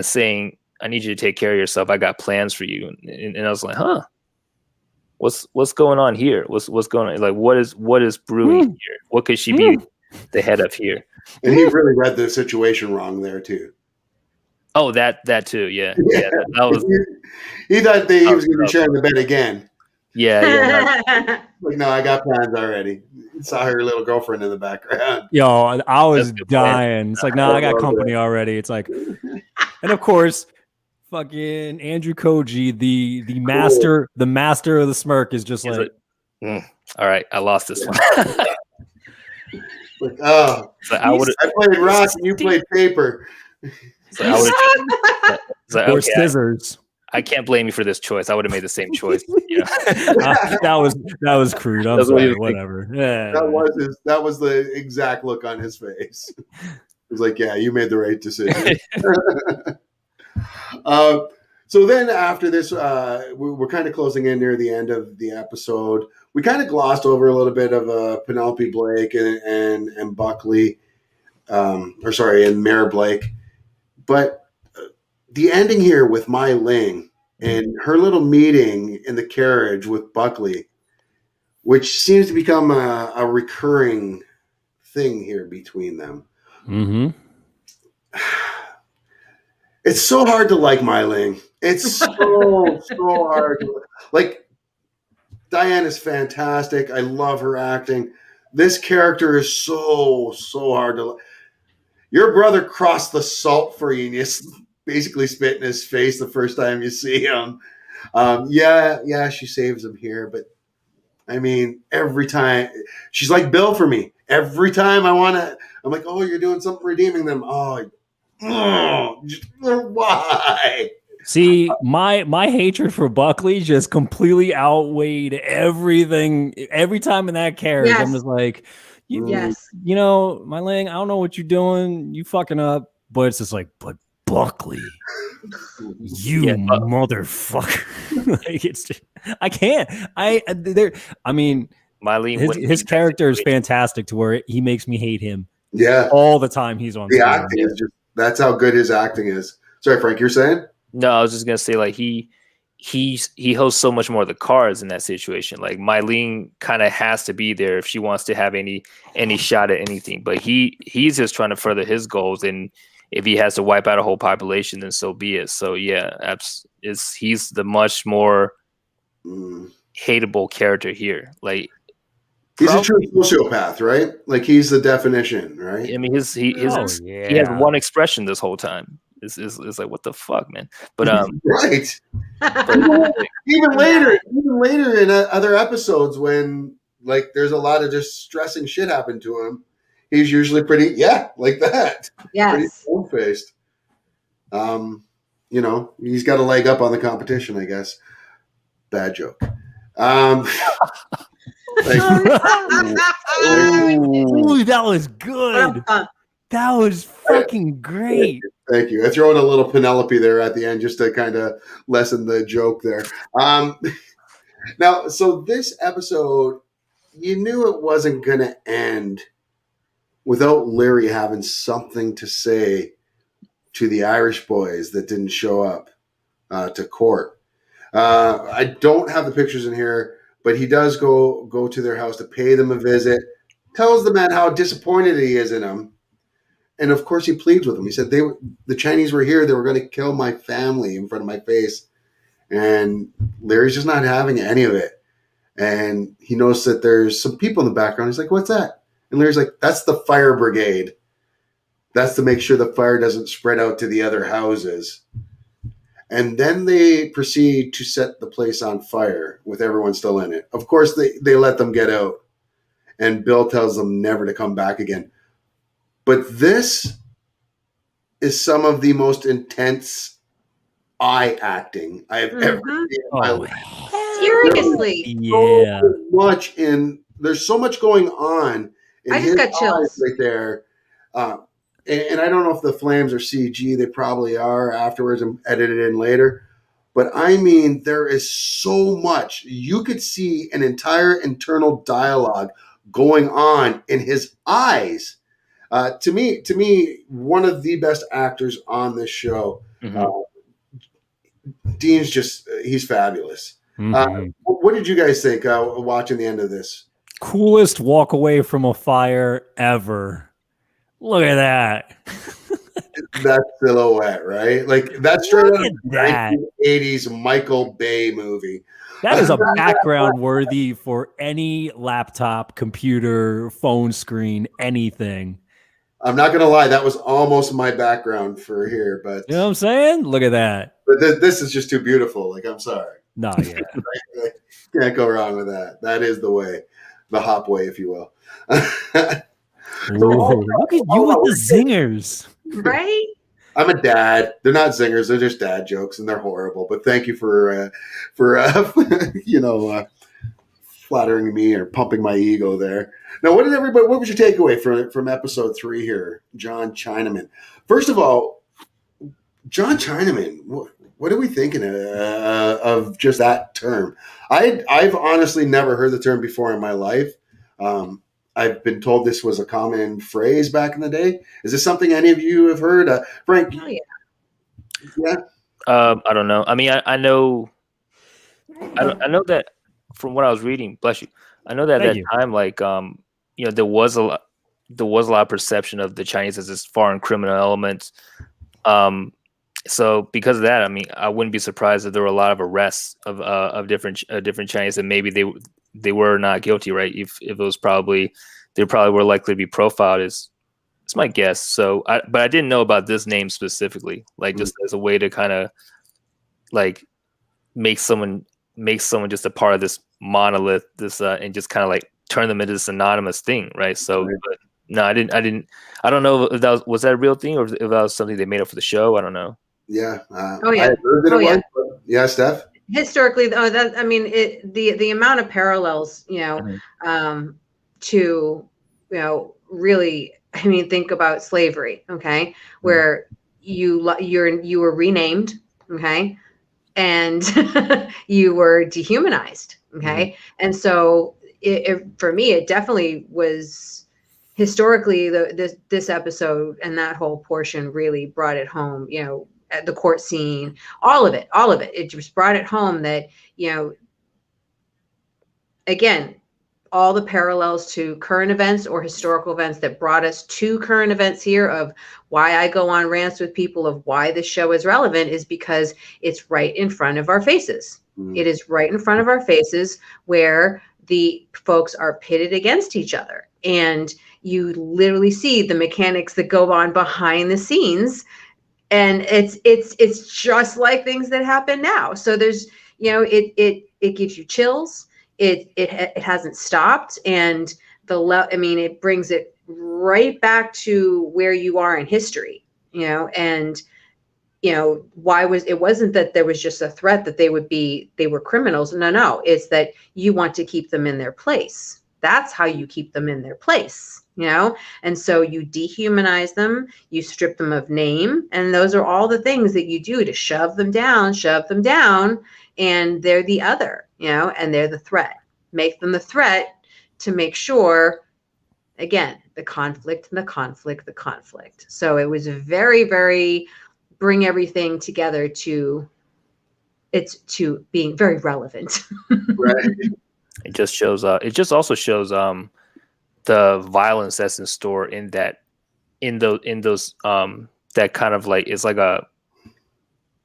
saying, "I need you to take care of yourself. I got plans for you." And I was like, "Huh, what's going on here? What's going on? Like, what is brewing here? What could she be the head of here?" And he really read the situation wrong there too. Oh, that too. Yeah. That was. He thought he was going to be sharing the bed again. Yeah. Like, no, I got plans already. Saw her little girlfriend in the background. Yo, I was dying. It's like, no, I got company already. It's like, and of course, fucking Andrew Koji, the master of the smirk, is just like, all right, I lost this one. Like, oh, so I played rock and you played paper. So I would or scissors. I can't blame you for this choice. I would have made the same choice. You know? that was crude. I'm sorry. Whatever. Yeah. That was the exact look on his face. It was like, yeah, you made the right decision. So then after this, we're kind of closing in near the end of the episode. We kind of glossed over a little bit of Penelope Blake and Buckley, and Mayor Blake. But the ending here with Mai Ling and her little meeting in the carriage with Buckley, which seems to become a recurring thing here between them. Mm-hmm. It's so hard to like Mai Ling. It's so hard. Like, Diane is fantastic. I love her acting. This character is so hard to like. Your brother crossed the salt for you and you basically spit in his face the first time you see him. Yeah, she saves him here, but I mean, every time she's like Bill for me. Every time I'm like, oh, you're doing something redeeming them. Why? See, my hatred for Buckley just completely outweighed everything. Every time in that carriage, yes. I'm just like, you know, Mai Ling, I don't know what you're doing. You fucking up. But it's just like, but Buckley, you motherfucker. Like, it's just, I can't. I mean, Mai Ling, his character is fantastic to where he makes me hate him. Yeah, all the time he's on. The acting is just, that's how good his acting is. Sorry, Frank, you're saying? No, I was just gonna say, like, he hosts so much more of the cards in that situation. Like, Mai Ling kind of has to be there if she wants to have any shot at anything. But he's just trying to further his goals, and if he has to wipe out a whole population, then so be it. So yeah, he's the much more hateable character here. Like, he's a true sociopath, right? Like, he's the definition, right? I mean, he has one expression this whole time. It's like, what the fuck, man? But right. Even later in other episodes, when like there's a lot of just stressing shit happen to him, he's usually pretty like that. Yes. Pretty stone-faced. You know, he's got a leg up on the competition, I guess. Bad joke. Ooh, that was good. That was fucking great. Thank you. I throw in a little Penelope there at the end just to kind of lessen the joke there. Now, so this episode, you knew it wasn't going to end without Leary having something to say to the Irish boys that didn't show up to court. I don't have the pictures in here, but he does go to their house to pay them a visit, tells the man how disappointed he is in them. And of course, he pleads with them. He said, the Chinese were here. They were going to kill my family in front of my face. And Larry's just not having any of it. And he knows that there's some people in the background. He's like, what's that? And Larry's like, that's the fire brigade. That's to make sure the fire doesn't spread out to the other houses. And then they proceed to set the place on fire with everyone still in it. Of course, they let them get out. And Bill tells them never to come back again. But this is some of the most intense eye acting I have ever seen in my life. Seriously. Yeah. There's so much going on in I just got chills right there. And I don't know if the flames are CG. They probably are afterwards and edited in later. But I mean, there is so much. You could see an entire internal dialogue going on in his eyes. To me, one of the best actors on this show. Mm-hmm. Dean's he's fabulous. Mm-hmm. What did you guys think watching the end of this? Coolest walk away from a fire ever. Look at that. that silhouette, right? Like that's straight out of that. 1980s Michael Bay movie. That is a background worthy for any laptop, computer, phone screen, anything. I'm not gonna lie, that was almost my background for here, but you know what I'm saying? Look at that. But this is just too beautiful. Like, I'm sorry. No, yeah. Can't go wrong with that. That is the way, the hop way, if you will. Look at you with the zingers. Right? I'm a dad. They're not zingers. They're just dad jokes, and they're horrible. But thank you for flattering me or pumping my ego there. Now, what was your takeaway from episode 3 here, John Chinaman? First of all, John Chinaman, what are we thinking of just that term? I've honestly never heard the term before in my life. I've been told this was a common phrase back in the day. Is this something any of you have heard? Frank? Oh, yeah. Yeah. I don't know. I mean, I know that from what I was reading. Bless you. I know that at that time, like, there was a lot of perception of the Chinese as this foreign criminal element. So because of that, I mean, I wouldn't be surprised if there were a lot of arrests of different Chinese, and maybe they were not guilty, right? If it was they probably were likely to be profiled. It's my guess. So, but I didn't know about this name specifically, like just as a way to kind of like make someone just a part of this monolith, and just kind of like turn them into this anonymous thing, right? So, but no, I don't know if that was that a real thing or if that was something they made up for the show. I don't know. Yeah. Yeah. Yeah, Steph. Historically, the amount of parallels, to, really, I mean, think about slavery, okay, where you were renamed, okay, and you were dehumanized, okay, and so for me, it definitely was historically this episode and that whole portion really brought it home, at the court scene, all of it, it just brought it home that, again, all the parallels to current events or historical events that brought us to current events here of why I go on rants with people of why this show is relevant is because it's right in front of our faces. It is right in front of our faces where the folks are pitted against each other. And you literally see the mechanics that go on behind the scenes. And it's just like things that happen now. So there's, it gives you chills. It hasn't stopped, and it brings it right back to where you are in history, and it wasn't that there was just a threat that they were criminals. No, it's that you want to keep them in their place. That's how you keep them in their place. And so you dehumanize them, you strip them of name, and those are all the things that you do to shove them down, and they're the other, and they're the threat. Make them the threat to make sure, again, the conflict. So it was very, very bring everything together to being very relevant. Right. It just also shows the violence that's in store in those that kind of like it's like a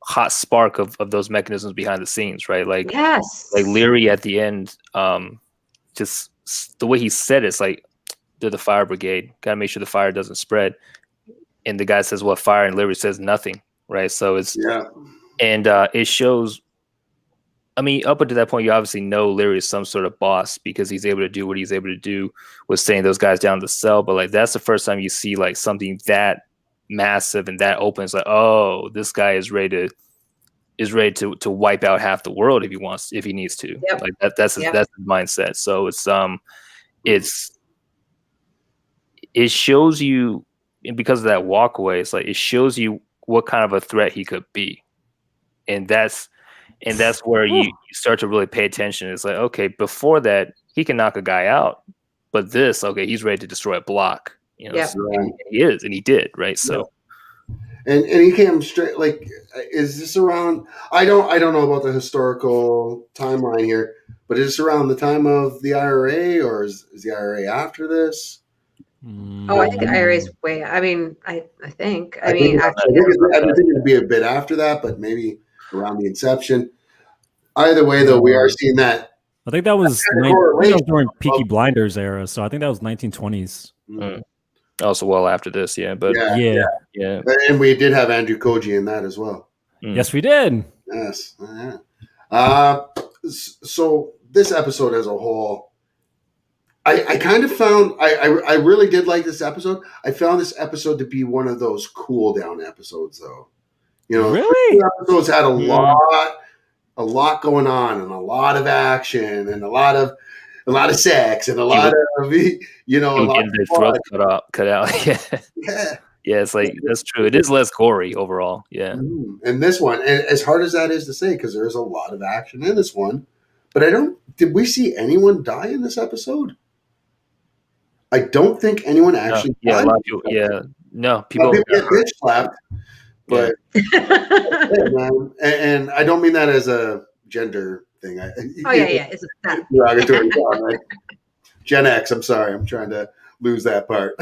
hot spark of those mechanisms behind the scenes, right? Like, yes, like Leary at the end, just the way he said it's like they're the fire brigade, gotta make sure the fire doesn't spread, and the guy says what fire, and Leary says nothing, right? So it's and it shows. I mean, up until that point, you obviously know Larry is some sort of boss because he's able to do what he's able to do with sending those guys down the cell. But like, that's the first time you see like something that massive and that open. It's like, oh, this guy is ready to wipe out half the world if he needs to. Yep. Like that's his mindset. So it shows you, and because of that walkaway, it's like it shows you what kind of a threat he could be, and that's where you start to really pay attention. It's like, okay, before that, he can knock a guy out, but this, okay, he's ready to destroy a block. So he is, and he did, right? So, and he came straight. Like, is this around? I don't know about the historical timeline here, but is this around the time of the IRA, or is the IRA after this? Oh, I think Ira is way. I mean, I think. I mean, actually, everything would be a bit after that, but maybe around the inception. Either way, though, we are seeing that. I think that was during Peaky Blinders era, so I think that was 1920s. Also, well after this, but yeah. And we did have Andrew Koji in that as well. Yes, we did. Yes. So this episode as a whole, I kind of found I really did like this episode. I found this episode to be one of those cool down episodes, though. Really, episodes had a lot going on and a lot of action and a lot of sex and a lot of getting their throat cut out. Yeah, it's like that's true. It is less gory overall. Yeah, and this one, and as hard as that is to say, because there is a lot of action in this one, but did we see anyone die in this episode? I don't think anyone actually. A lot of people. No, people get bitch slapped. But man, and I don't mean that as a gender thing. It's a derogatory. Gen X. I'm sorry, I'm trying to lose that part.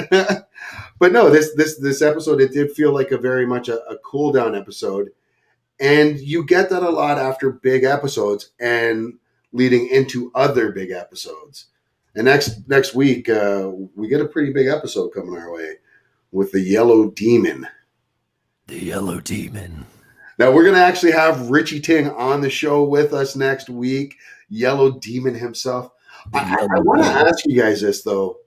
But no, this episode, it did feel like a very much a cool down episode, and you get that a lot after big episodes and leading into other big episodes. And next week, we get a pretty big episode coming our way with the Yellow Demon. The Yellow Demon. Now we're going to actually have Richie Ting on the show with us next week. Yellow Demon himself. I want to ask you guys this, though,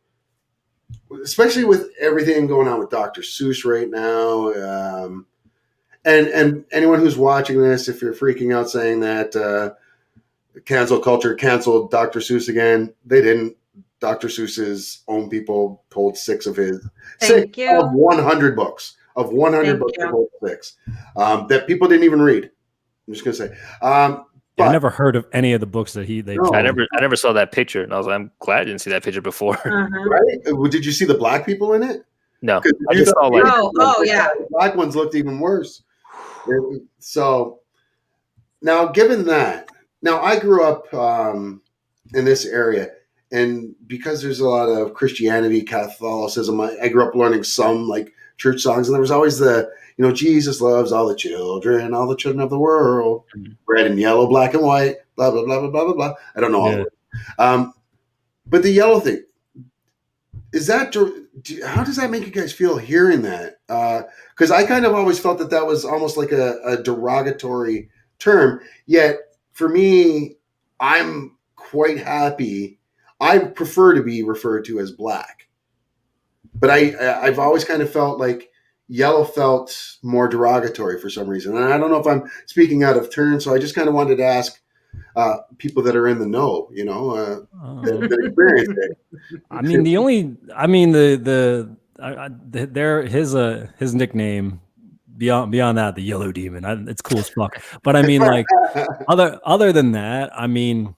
especially with everything going on with Dr. Seuss right now. And anyone who's watching this, if you're freaking out saying that cancel culture canceled Dr. Seuss again, they didn't. Dr. Seuss's own people pulled 6 of 100 books. Of 100 books, they pulled 6 that people didn't even read. I'm just going to say. But I never heard of any of the books that they pulled. I never saw that picture, and I'm glad I didn't see that picture before. Right? Did you see the black people in it? No, I just saw like the black ones looked even worse. So now, given that, I grew up in this area, and because there's a lot of Christianity, Catholicism, I grew up learning some like church songs, and there was always the Jesus loves all the children of the world, red and yellow, black and white, blah blah blah blah blah blah. I don't know all of it. But the yellow thing, is that how does that make you guys feel hearing that? Because I kind of always felt that was almost like a derogatory term. Yet for me, I'm quite happy. I prefer to be referred to as black, but I've always kind of felt like yellow felt more derogatory for some reason. And I don't know if I'm speaking out of turn, so I just kind of wanted to ask people that are in the know, that experience it. I mean, his nickname beyond that, the Yellow Demon, it's cool as fuck. But I mean, like other than that, I mean,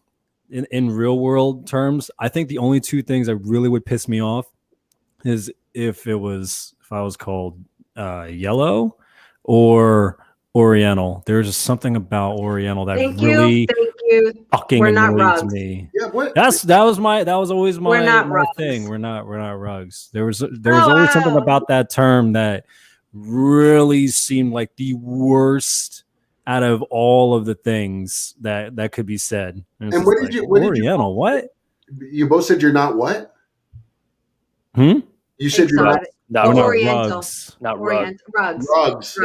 in real world terms, I think the only 2 things that really would piss me off is if I was called Yellow or Oriental. There's just something about Oriental that really fucking annoys me. Yeah, that was always my thing. We're not rugs. There was always something about that term that really seemed like the worst out of all of the things that could be said. And what did you Oriental? What? You both said you're not what? You said you're not Oriental. Rugs. Not rugs. Rugs.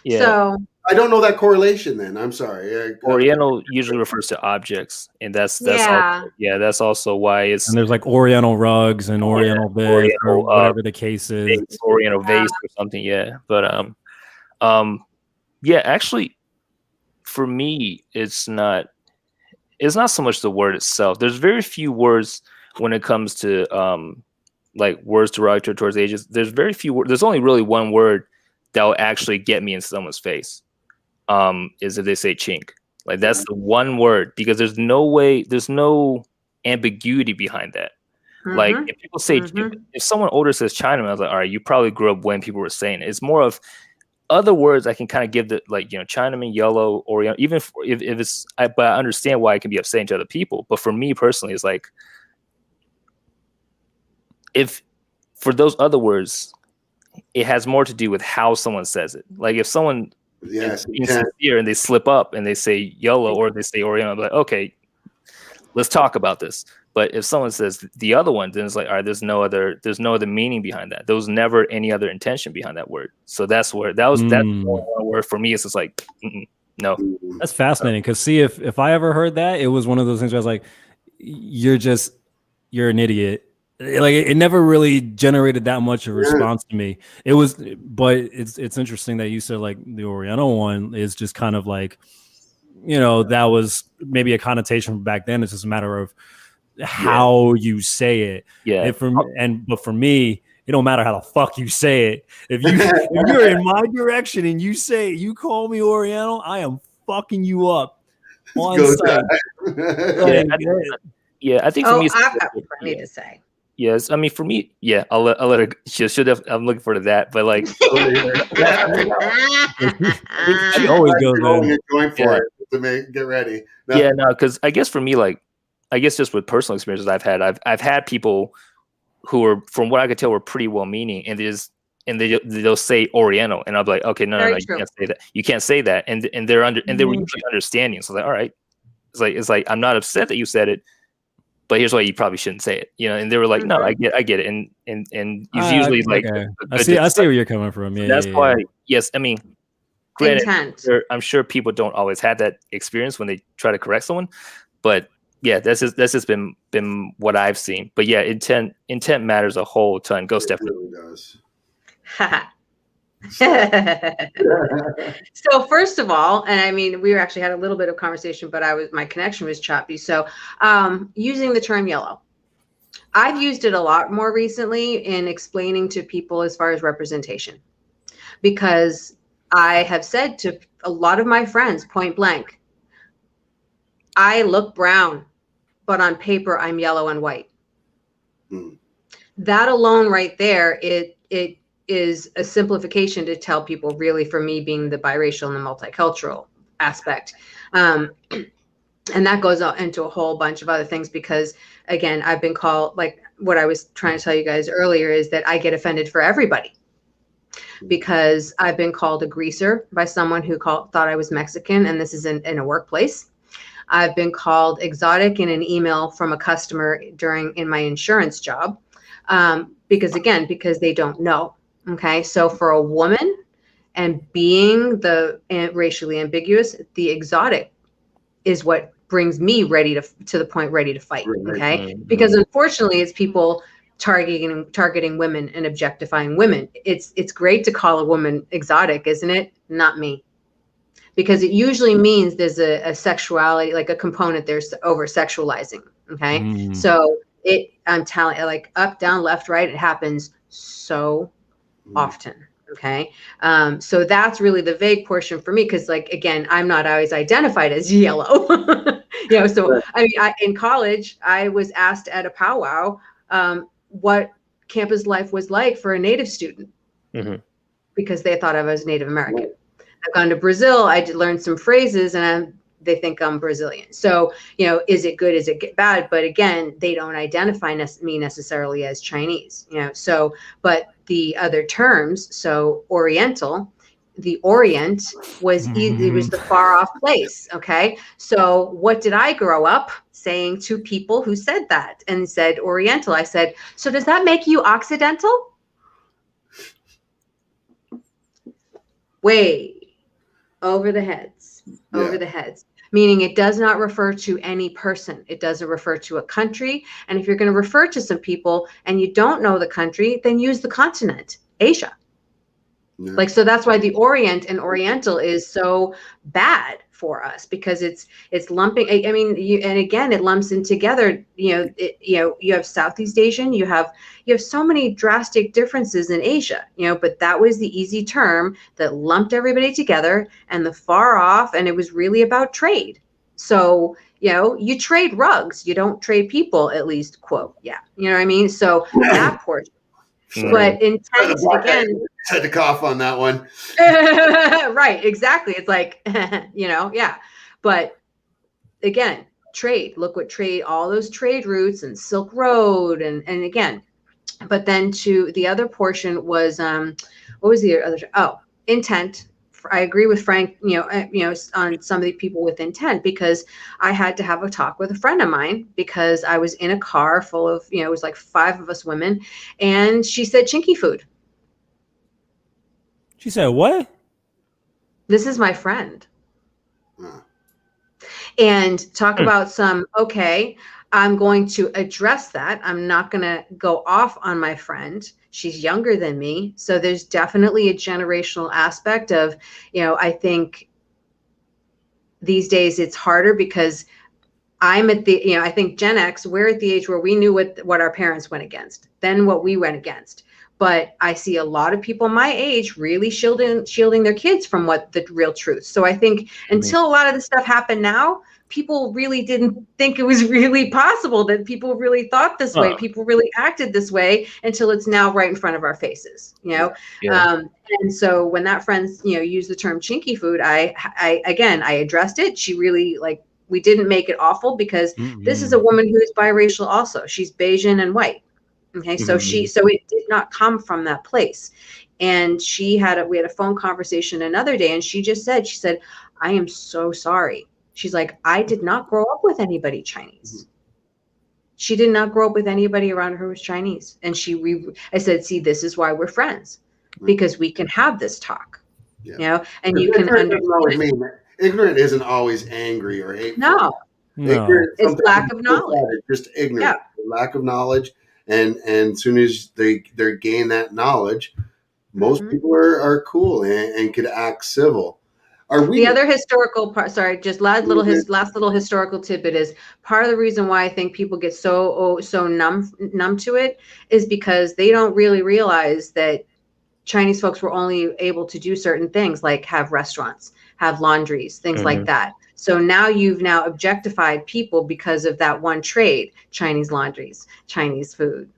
Yeah. So I don't know that correlation then. I'm sorry. Oriental usually refers to objects, and that's also why it's. And there's like Oriental rugs and Oriental bed or whatever the case is. Oriental vase or something. Yeah, but actually, for me, it's not so much the word itself. There's very few words when it comes to like words derogatory towards ages. There's very few words. There's only really one word that will actually get me in someone's face. Is if they say chink. Like that's the one word, because there's no ambiguity behind that. Like if people say, if someone older says Chinaman, I was like, all right, you probably grew up when people were saying it. It's more of other words I can kind of give the, like, Chinaman, yellow, Oriental, even if it's, but I understand why it can be upsetting to other people. But for me personally, it's like, if for those other words, it has more to do with how someone says it. Like if someone is being sincere and they slip up and they say yellow or they say Oriental, I'm like, okay, let's talk about this. But if someone says the other one, then it's like, all right, there's no other meaning behind that. There was never any other intention behind that word. So that's where that's one word for me. It's just like, no. That's fascinating. Because see, if I ever heard that, it was one of those things where I was like, you're an idiot. Like it never really generated that much of a response to me. It was, but it's interesting that you said like the Oriental one is just kind of like, that was maybe a connotation from back then. It's just a matter of how you say it. Yeah. But for me, it don't matter how the fuck you say it. If you're in my direction and you call me Oriental, I am fucking you up on site. I think for me, I've got plenty to say. Yes, I mean for me, yeah, I'll let her. She should have. I'm looking forward to that, but like, she always goes there. Going for it to get ready. No. Yeah, no, because I guess for me, like, I guess just with personal experiences I've had people who are, from what I could tell, were pretty well-meaning, and they'll say Oriental, and I'll be like, okay, no, you can't say that. You can't say that, and they were usually understanding. So like, all right, it's like I'm not upset that you said it, but here's why you probably shouldn't say it, and they were like, no, I get it, and it's usually like, I see where you're coming from. Yeah, that's why. Yes, I mean, granted, I'm sure people don't always have that experience when they try to correct someone, but yeah, that's just been what I've seen. But yeah, intent matters a whole ton. Go, Stephanie. It really does. So first of all, and I mean, we actually had a little bit of conversation, but my connection was choppy. So using the term yellow, I've used it a lot more recently in explaining to people as far as representation, because I have said to a lot of my friends point blank, I look brown, but on paper I'm yellow and white. That alone right there, it is a simplification to tell people, really, for me being the biracial and the multicultural aspect. And that goes into a whole bunch of other things, because again, I've been called, like what I was trying to tell you guys earlier, is that I get offended for everybody, because I've been called a greaser by someone who thought I was Mexican, and this is in a workplace. I've been called exotic in an email from a customer in my insurance job, because they don't know. Okay, so for a woman, and being the racially ambiguous, the exotic is what brings me to the point ready to fight. Okay, because unfortunately, it's people targeting women and objectifying women. It's great to call a woman exotic, isn't it? Not me. Because it usually means there's a sexuality, like a component there's over sexualizing. Okay. So I'm telling you, like up, down, left, right, it happens so often. Okay. So that's really the vague portion for me. Cause like, again, I'm not always identified as yellow, so I mean, in college, I was asked at a powwow, what campus life was like for a Native student, because they thought I was Native American. I've gone to Brazil. I learned some phrases, and they think I'm Brazilian. So, is it good? Is it bad? But again, they don't identify me necessarily as Chinese. So, but the other terms, so Oriental, the Orient was it was the far off place. Okay, so what did I grow up saying to people who said that and said Oriental? I said, so does that make you Occidental? Way over the heads, meaning it does not refer to any person. It doesn't refer to a country. And if you're going to refer to some people and you don't know the country, then use the continent, Asia. Yeah. Like, so that's why the Orient and Oriental is so bad for us, because it's lumping. I mean, and again, it lumps in together. You have Southeast Asian. You have so many drastic differences in Asia. But that was the easy term that lumped everybody together, and the far off. And it was really about trade. So you trade rugs. You don't trade people. At least, quote. Yeah, you know what I mean. So that portion. But intent, again, had to cough on that one. Right, exactly. It's like, yeah. But again, trade, look what trade, all those trade routes and Silk Road. And again, But then to the other portion was what was the other? Oh, intent. I agree with Frank, on some of the people with intent, because I had to have a talk with a friend of mine because I was in a car full of, it was like 5 of us women, and she said chinky food. She said what? This is my friend. And talk about some, okay, I'm going to address that. I'm not going to go off on my friend. She's younger than me. So there's definitely a generational aspect of, I think these days it's harder because I'm at the, I think Gen X, we're at the age where we knew what our parents went against, then what we went against. But I see a lot of people my age really shielding their kids from what the real truth. So I think until a lot of this stuff happened now, people really didn't think it was really possible, that people really thought this way. People really acted this way until it's now right in front of our faces, Yeah. And so when that friend, used the term chinky food, I addressed it. She really we didn't make it awful because this is a woman who's biracial also. She's Bayesian and white. Okay, so it did not come from that place. And we had a phone conversation another day, and she said, I am so sorry. She's like, I did not grow up with anybody Chinese. She did not grow up with anybody around her who was Chinese. And I said, see, this is why we're friends, because we can have this talk, and you can understand. Ignorant isn't always angry or hateful. No. It's lack of knowledge. Just ignorant, lack of knowledge. And as soon as they gain that knowledge, most people are cool and could act civil. The other historical part, sorry, just last little historical tidbit is part of the reason why I think people get so numb to it is because they don't really realize that Chinese folks were only able to do certain things like have restaurants, have laundries, things like that. So now you've objectified people because of that one trade, Chinese laundries, Chinese food.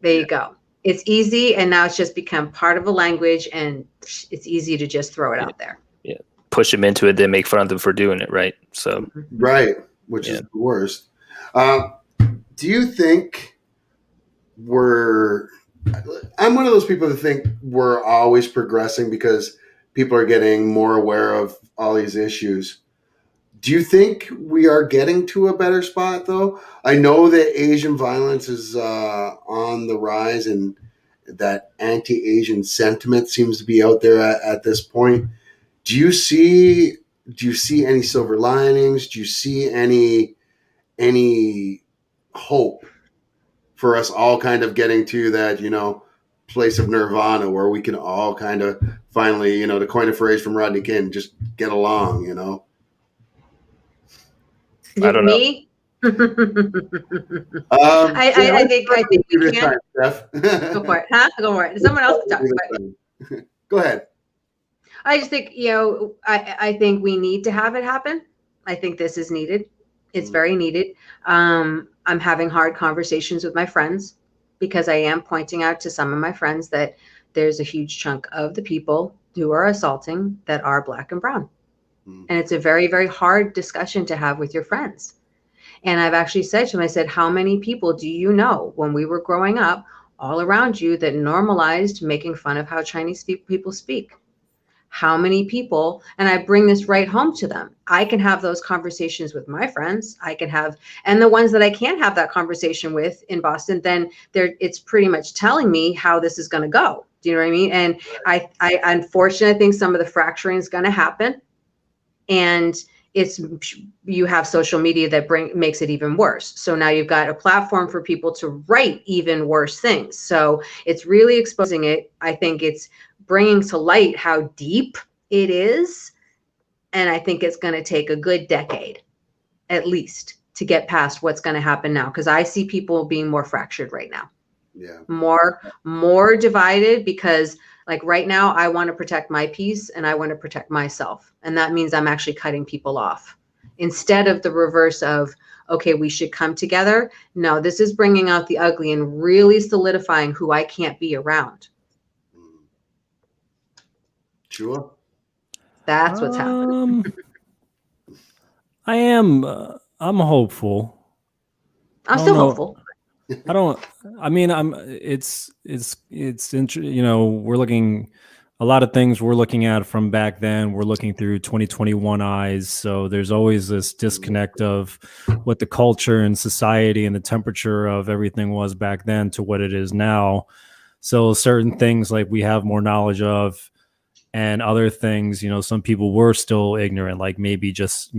There you go. It's easy, and now it's just become part of a language, and it's easy to just throw it out there. Yeah, push them into it, then make fun of them for doing it, right? So right, which is the worst. Do you think I'm one of those people that think we're always progressing because people are getting more aware of all these issues. Do you think we are getting to a better spot, though? I know that Asian violence is on the rise, and that anti-Asian sentiment seems to be out there at this point. Do you see any silver linings? Do you see any hope for us all kind of getting to that, place of nirvana where we can all kind of finally, to coin a phrase from Rodney King, just get along, I don't know. I think we can. Time, Steph. Go for it. Huh? Go for it. Someone else can talk. Go ahead. I just think, I think we need to have it happen. I think this is needed. It's very needed. I'm having hard conversations with my friends because I am pointing out to some of my friends that there's a huge chunk of the people who are assaulting that are Black and brown. And it's a very, very hard discussion to have with your friends. And I've actually said to them, I said, how many people do you know when we were growing up all around you that normalized making fun of how Chinese people speak? How many people, and I bring this right home to them. I can have those conversations with my friends. And the ones that I can't have that conversation with in Boston, then it's pretty much telling me how this is going to go. Do you know what I mean? And I unfortunately think some of the fracturing is going to happen. And you have social media that makes it even worse. So now you've got a platform for people to write even worse things. So it's really exposing it. I think it's bringing to light how deep it is. And I think it's going to take a good decade, at least, to get past what's going to happen now. Because I see people being more fractured right now. Yeah. More divided because right now I want to protect my peace and I want to protect myself. And that means I'm actually cutting people off instead of the reverse of, okay, we should come together. No, this is bringing out the ugly and really solidifying who I can't be around. Sure. That's what's happening. I'm hopeful. I'm still hopeful. we're looking a lot of things we're looking at from back then. We're looking through 2021 eyes. So there's always this disconnect of what the culture and society and the temperature of everything was back then to what it is now. So certain things like we have more knowledge of, and other things, some people were still ignorant, like maybe just,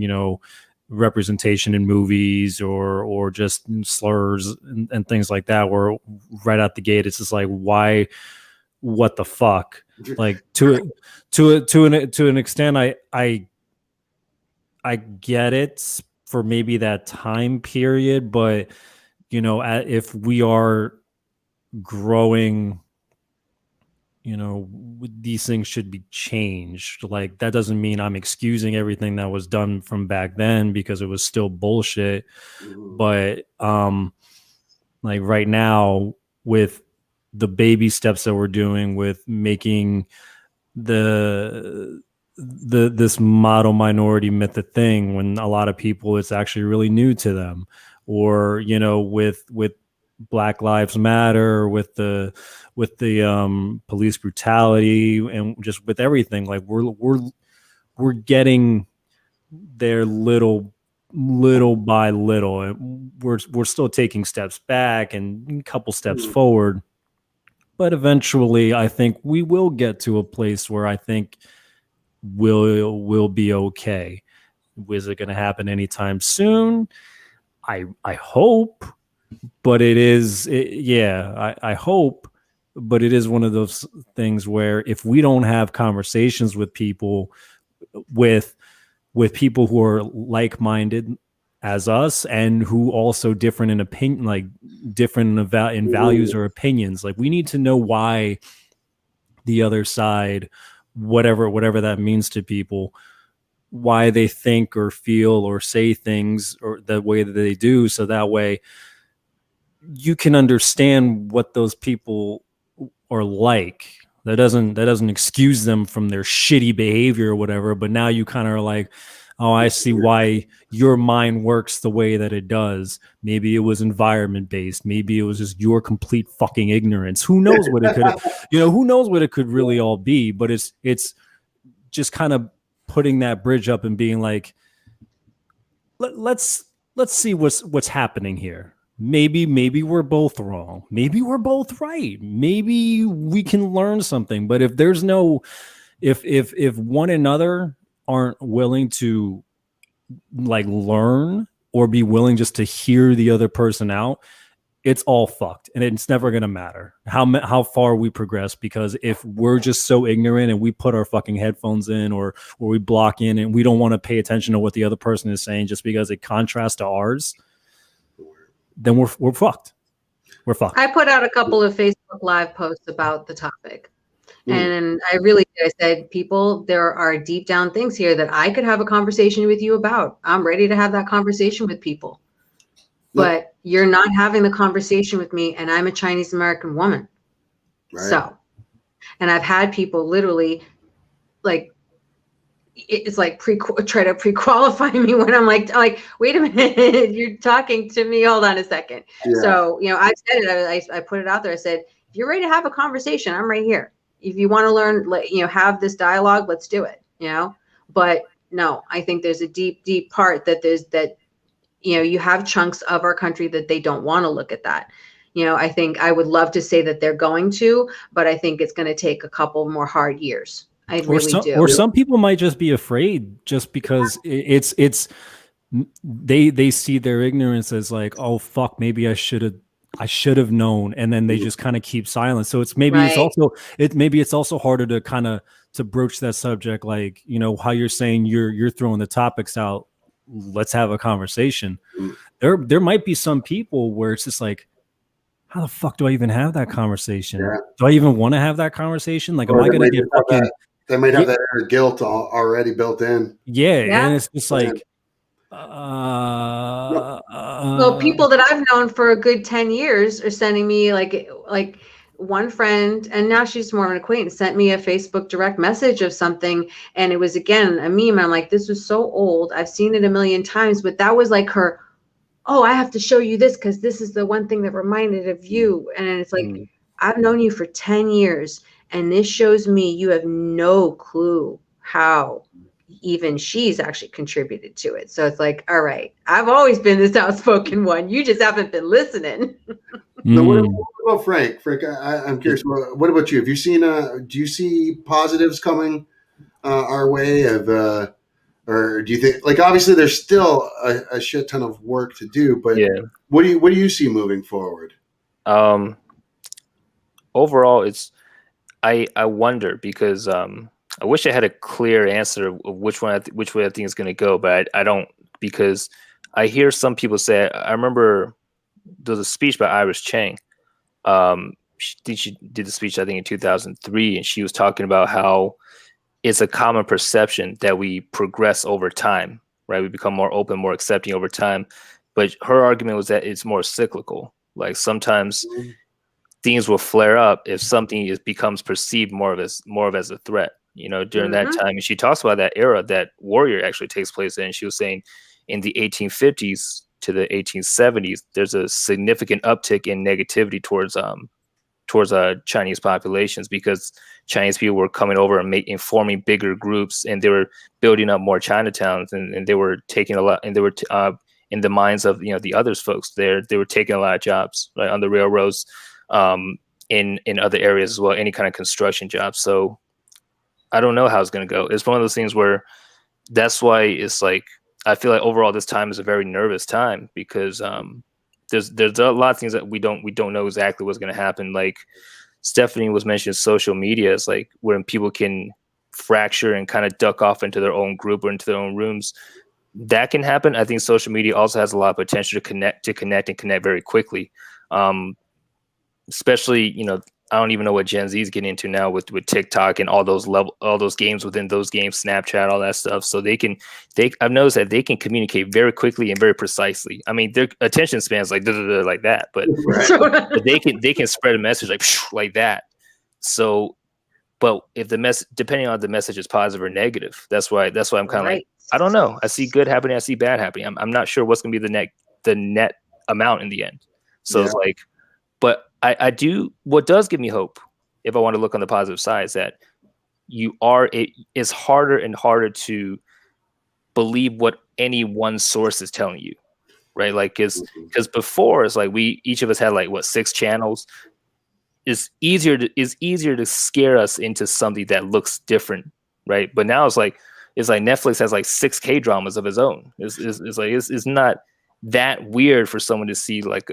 representation in movies or just slurs and things like that, where right out the gate, it's just like, why, what the fuck? Like to an extent, I get it for maybe that time period, but if we are growing, these things should be changed. Like, that doesn't mean I'm excusing everything that was done from back then because it was still bullshit. But like right now, with the baby steps that we're doing with making this model minority myth a thing, when a lot of people, it's actually really new to them, or with Black Lives Matter, with the police brutality, and just with everything, like we're getting there little by little, and we're still taking steps back and a couple steps forward, but eventually I think we will get to a place where I think we'll be okay. Is it going to happen anytime soon? I hope. But I hope, but it is one of those things where if we don't have conversations with people, with people who are like-minded as us, and who also different in opinion, like different in values or opinions, like we need to know why the other side, whatever that means to people, why they think or feel or say things or the way that they do, so that way you can understand what those people are like. That doesn't excuse them from their shitty behavior or whatever, but now you kind of are like, oh, I see why your mind works the way that it does. Maybe it was environment based. Maybe it was just your complete fucking ignorance. Who knows what it could, who knows what it could really all be, but it's just kind of putting that bridge up and being like, let's see what's happening here. Maybe we're both wrong. Maybe we're both right. Maybe we can learn something. But if there's if one another aren't willing to like learn or be willing just to hear the other person out, it's all fucked, and it's never going to matter how far we progress, because if we're just so ignorant and we put our fucking headphones in or we block in and we don't want to pay attention to what the other person is saying just because it contrasts to ours, then we're fucked. We're fucked. I put out a couple of Facebook Live posts about the topic. And I said, people, there are deep down things here that I could have a conversation with you about. I'm ready to have that conversation with people. But you're not having the conversation with me, and I'm a Chinese American woman. Right. So, and I've had people literally like, it's like try to pre-qualify me when I'm like, wait a minute, you're talking to me. Hold on a second. Yeah. So, I said it, I put it out there. I said, if you're ready to have a conversation, I'm right here. If you want to learn, have this dialogue, let's do it, but no, I think there's a deep part that you have chunks of our country that they don't want to look at that. I think I would love to say that they're going to, but I think it's going to take a couple more hard years. I really do. Or some people might just be afraid just because they see their ignorance as like, oh fuck, maybe I should have known, and then they just kind of keep silent. So it's maybe it's also harder to kind of to broach that subject, like how you're saying you're throwing the topics out. Let's have a conversation. There might be some people where it's just like, how the fuck do I even have that conversation? Yeah. Do I even want to have that conversation? Like, am I going to get fucking? They might have that inner guilt already built in. Yeah, and it's just like, well, people that I've known for a good 10 years are sending me like one friend, and now she's more of an acquaintance, sent me a Facebook direct message of something, and it was again a meme. I'm like, this was so old. I've seen it a million times, but that was like her oh, I have to show you this because this is the one thing that reminded of you. And it's like, I've known you for 10 years, and this shows me you have no clue how even she's actually contributed to it. So it's like, all right, I've always been this outspoken one. You just haven't been listening. Now, what about Frank? Frank, I'm curious. What about you? Have you seen? Do you see positives coming our way? Or do you think, like, obviously there's still a shit ton of work to do, but what do you see moving forward? Overall, it's I wonder because I wish I had a clear answer of which way I think it's going to go, but I don't, because I hear some people say. I remember there was a speech by Iris Chang. She did the speech I think in 2003, and she was talking about how it's a common perception that we progress over time, right? We become more open, more accepting over time. But her argument was that it's more cyclical. Like sometimes things will flare up if something becomes perceived more of as a threat. You know, during that time, and she talks about that era that Warrior actually takes place in. She was saying in the 1850s to the 1870s, there's a significant uptick in negativity towards Chinese populations because Chinese people were coming over and forming bigger groups, and they were building up more Chinatowns, and they were taking a lot, and they were in the minds of the others folks there, they were taking a lot of jobs, right, on the railroads, in other areas as well, any kind of construction jobs. So I don't know how it's going to go. It's one of those things where that's why it's like I feel like overall this time is a very nervous time because there's a lot of things that we don't know exactly what's going to happen. Like Stephanie was mentioning, social media is like when people can fracture and kind of duck off into their own group or into their own rooms. That can happen. I think social media also has a lot of potential to connect very quickly. Especially, I don't even know what Gen Z is getting into now with TikTok and all those games within those games, Snapchat, all that stuff. So I've noticed that they can communicate very quickly and very precisely. I mean, their attention spans like that, but, but they can spread a message like that. So, but if depending on the message is positive or negative, that's why I'm kind of like, I don't know. I see good happening, I see bad happening. I'm not sure what's going to be the net amount in the end. So it's like, but I do. What does give me hope, if I want to look on the positive side, is that it's harder and harder to believe what any one source is telling you, right? Like, because before it's like each of us had like 6 channels. It's easier to scare us into something that looks different, right? But now it's like Netflix has like 6 K-dramas of its own. It's not that weird for someone to see for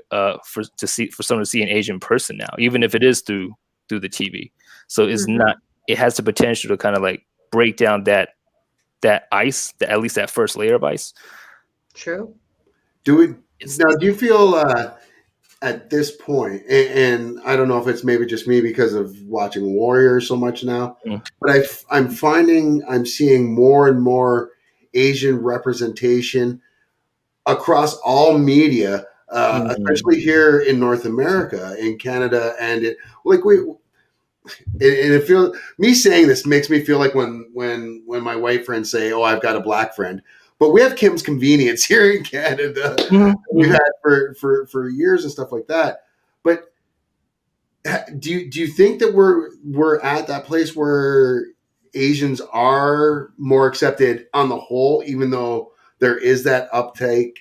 someone to see an Asian person now, even if it is through the TV. So it's not. It has the potential to kind of like break down that ice, at least that first layer of ice. True. Do you feel at this point, and I don't know if it's maybe just me because of watching Warrior so much now, but I'm seeing more and more Asian representation across all media, especially here in North America, in Canada, and it feels, me saying this makes me feel like when my white friends say, "Oh, I've got a black friend," but we have Kim's Convenience here in Canada. We've had for years and stuff like that. But do you think that we're at that place where Asians are more accepted on the whole, even though there is that uptick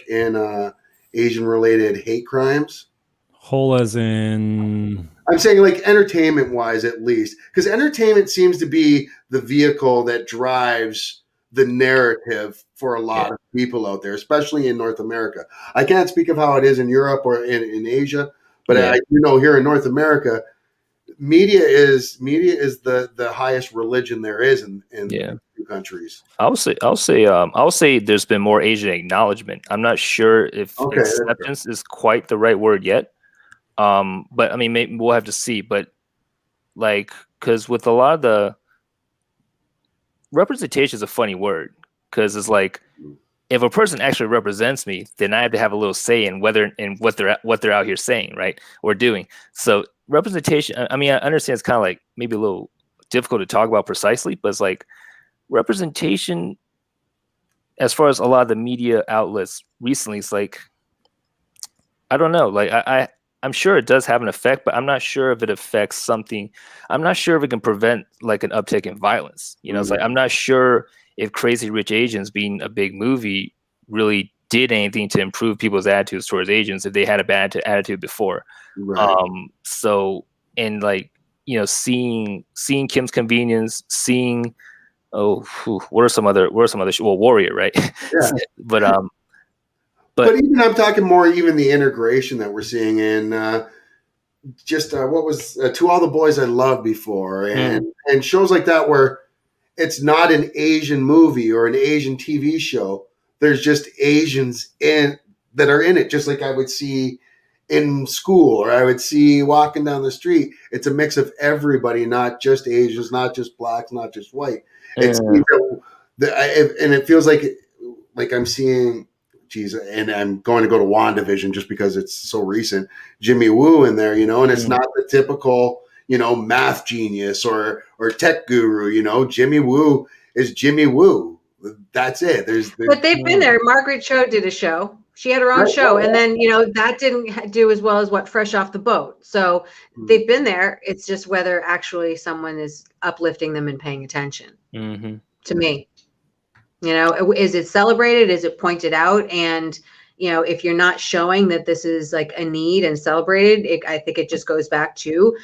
in Asian related hate crimes? Whole as in, I'm saying like entertainment wise, at least, because entertainment seems to be the vehicle that drives the narrative for a lot of people out there, especially in North America. I can't speak of how it is in Europe or in Asia, but I do know here in North America, media is the highest religion there is in two countries. I'll say there's been more Asian acknowledgement. I'm not sure if acceptance is quite the right word yet. But I mean, maybe we'll have to see. But like, because with a lot of the representation is a funny word, because it's like if a person actually represents me, then I have to have a little say in what they're out here saying, right, or doing. So representation. I mean, I understand it's kind of like maybe a little difficult to talk about precisely, but it's like representation as far as a lot of the media outlets recently, it's like, I don't know. Like I'm sure it does have an effect, but I'm not sure if it affects something. I'm not sure if it can prevent like an uptick in violence. You know, it's like I'm not sure if Crazy Rich Asians being a big movie really did anything to improve people's attitudes towards Asians if they had a bad attitude before. Right. So, and like, you know, seeing Kim's Convenience, seeing what are some other well, Warrior, right? Yeah. But even I'm talking more even the integration that we're seeing in what was To All the Boys I Loved before, and shows like that where it's not an Asian movie or an Asian TV show. There's just Asians that are in it, just like I would see in school or I would see walking down the street. It's a mix of everybody, not just Asians, not just blacks, not just white. It's and it feels like I'm seeing. Geez, and I'm going to go to WandaVision just because it's so recent. Jimmy Woo in there, and it's not the typical, math genius or tech guru. Jimmy Woo is Jimmy Woo. That's it. But they've been there. Margaret Cho did a show. She had her own show, and then that didn't do as well as what Fresh Off the Boat. So they've been there. It's just whether actually someone is uplifting them and paying attention. To me. Is it celebrated? Is it pointed out? And, if you're not showing that this is like a need and celebrated, I think it just goes back to,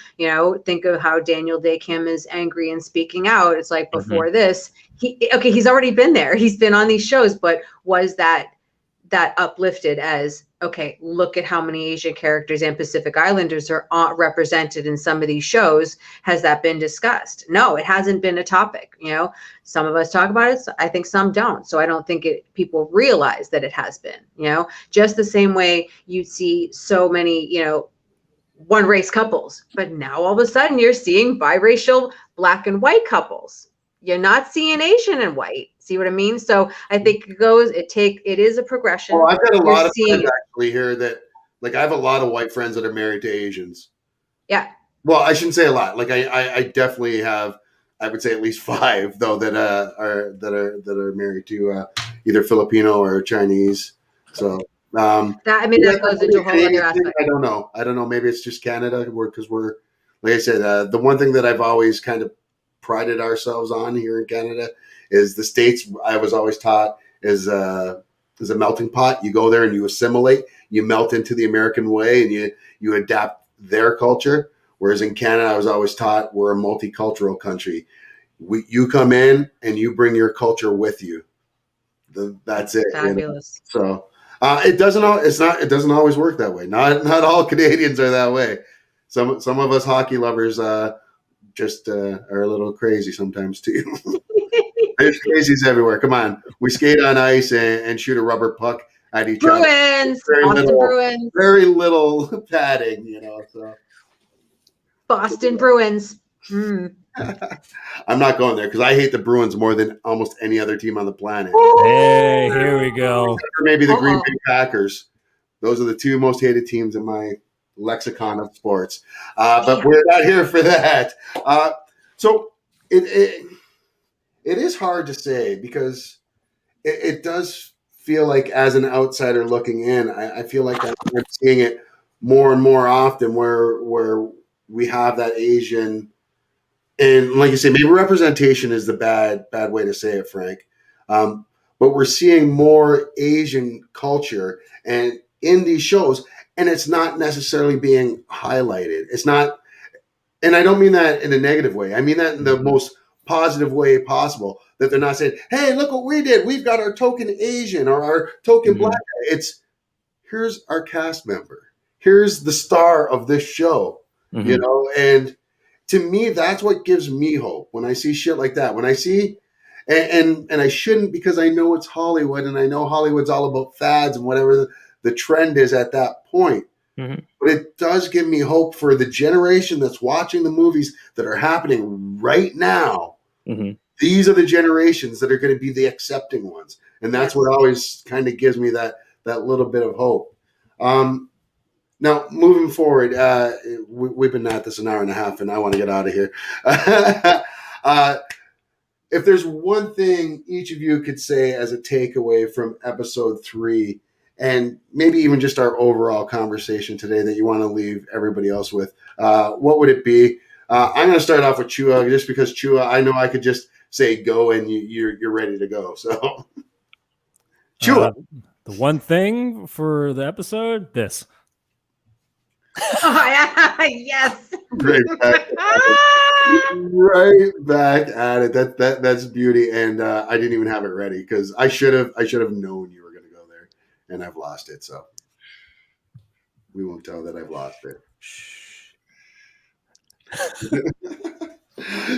think of how Daniel Day Kim is angry and speaking out. It's like before this, he's already been there. He's been on these shows, but was that uplifted as, okay, look at how many Asian characters and Pacific Islanders are represented in some of these shows. Has that been discussed? No, it hasn't been a topic. Some of us talk about it. I think some don't. So I don't think people realize that it has been, just the same way you see so many, one race couples, but now all of a sudden you're seeing biracial Black and white couples. You're not seeing Asian and white. See what I mean? So I think it is a progression. Well, I've got a lot of friends actually here that, like, I have a lot of white friends that are married to Asians. Yeah. Well, I shouldn't say a lot. Like I definitely have, I would say at least 5 though that are married to either Filipino or Chinese. So that goes into a whole other aspect. I don't know. Maybe it's just Canada because we're, like I said, the one thing that I've always kind of prided ourselves on here in Canada is the States. I was always taught is a melting pot. You go there and you assimilate, you melt into the American way, and you adapt their culture. Whereas in Canada, I was always taught we're a multicultural country. You come in and you bring your culture with you. That's it. Fabulous. So it doesn't always work that way. Not all Canadians are that way. Some of us hockey lovers just are a little crazy sometimes too. There's crazies everywhere. Come on, we skate on ice and shoot a rubber puck at each other. Bruins. Very little padding, So Boston Bruins. I'm not going there because I hate the Bruins more than almost any other team on the planet. Hey, here we go. Or maybe the Green Bay Packers. Those are the 2 most hated teams in my lexicon of sports. But we're not here for that. So it is hard to say because it does feel like, as an outsider looking in, I feel like I'm seeing it more and more often where we have that Asian, and like you say, maybe representation is the bad way to say it, Frank. But we're seeing more Asian culture and in these shows, and it's not necessarily being highlighted. It's not, and I don't mean that in a negative way. I mean that in the most positive way possible, that they're not saying, hey, look what we did. We've got our token Asian or our token Black. It's, here's our cast member. Here's the star of this show, and to me, that's what gives me hope when I see shit like that. When I see, and I shouldn't, because I know it's Hollywood and I know Hollywood's all about fads and whatever the trend is at that point. But it does give me hope for the generation that's watching the movies that are happening right now. These are the generations that are going to be the accepting ones. And that's what always kind of gives me that little bit of hope. Now, moving forward, we've been at this an hour and a half, and I want to get out of here. if there's one thing each of you could say as a takeaway from episode 3, and maybe even just our overall conversation today that you want to leave everybody else with, what would it be? I'm going to start off with Chua, just because Chua, I know I could just say go and you're ready to go. So, Chua. The one thing for the episode, this. Yes. Right back at it. That's beauty, and I didn't even have it ready because I should have known you were going to go there, and I've lost it. So we won't tell that I've lost it.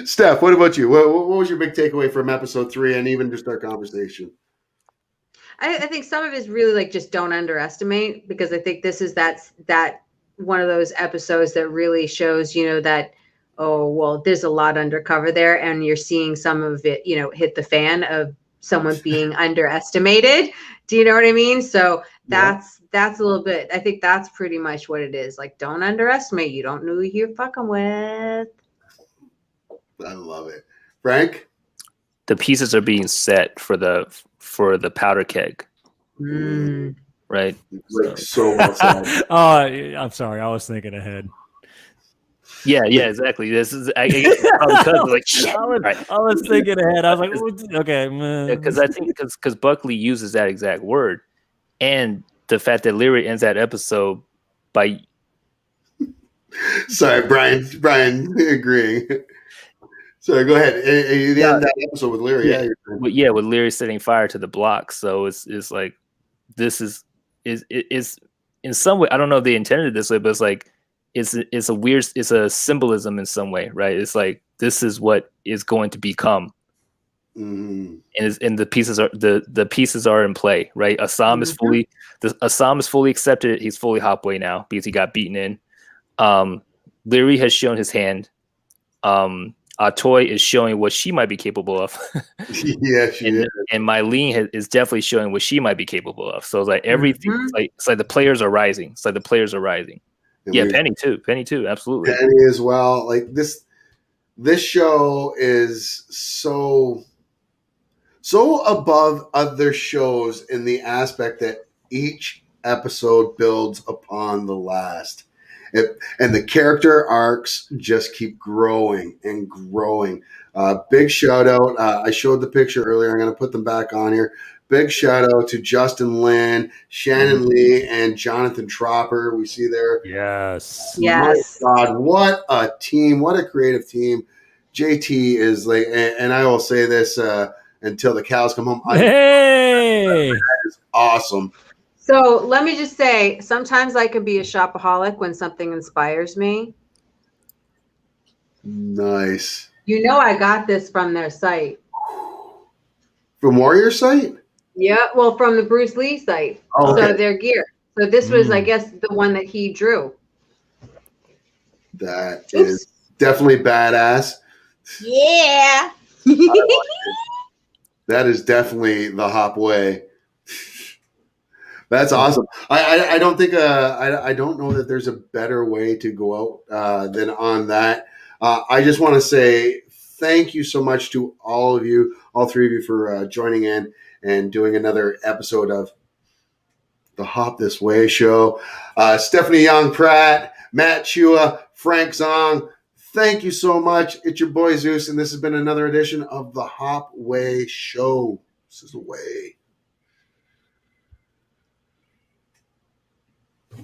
Steph, what about you? What was your big takeaway from episode 3, and even just our conversation? I think some of it is really like just don't underestimate, because I think this is that one of those episodes that really shows, that, oh, well, there's a lot undercover there, and you're seeing some of it, hit the fan of someone being underestimated. Do you know what I mean? So that's a little bit, I think that's pretty much what it is. Like, don't underestimate. You don't know who you're fucking with. I love it. Frank? The pieces are being set for the powder keg. Right? Like, so well said. I'm sorry. I was thinking ahead. Yeah, exactly. This is I guess probably like shit. I was thinking ahead. I was like, okay, man. Because I think because Buckley uses that exact word, and the fact that Leary ends that episode by. Sorry, Brian agreeing. Sorry, go ahead. The end of that episode with Leary. With Leary setting fire to the block. So it's like this is in some way, I don't know if they intended it this way, but it's like it's a symbolism in some way, right? It's like this is what is going to become. And the pieces are in play, right? Assam is fully accepted. He's fully Hopway now because he got beaten in. Leary has shown his hand. Toy is showing what she might be capable of. Yeah, she is. And Mylene is definitely showing what she might be capable of. So it's like everything, it's like the players are rising. It's like the players are rising. And Penny too, absolutely. Penny as well. Like this show is so above other shows in the aspect that each episode builds upon the last. And the character arcs just keep growing and growing. Big shout out. I showed the picture earlier. I'm going to put them back on here. Big shout out to Justin Lin, Shannon Lee, and Jonathan Tropper. We see there. Yes. My God, what a team. What a creative team. JT is like, and I will say this until the cows come home. Hey! That is awesome. So let me just say, sometimes I can be a shopaholic when something inspires me. Nice. I got this from their site. From Warrior site? Yeah, well, from the Bruce Lee site. Oh, okay. So their gear. So this was, I guess, the one that he drew. That is definitely badass. Yeah. That is definitely the Hop way. That's awesome. I don't think I don't know that there's a better way to go out than on that. I just want to say thank you so much to all of you, all three of you, for joining in and doing another episode of the Hop This Way show. Stephanie Young Pratt, Matt Chua, Frank Zong, thank you so much. It's your boy Zeus, and this has been another edition of the Hop Way show. This is the way.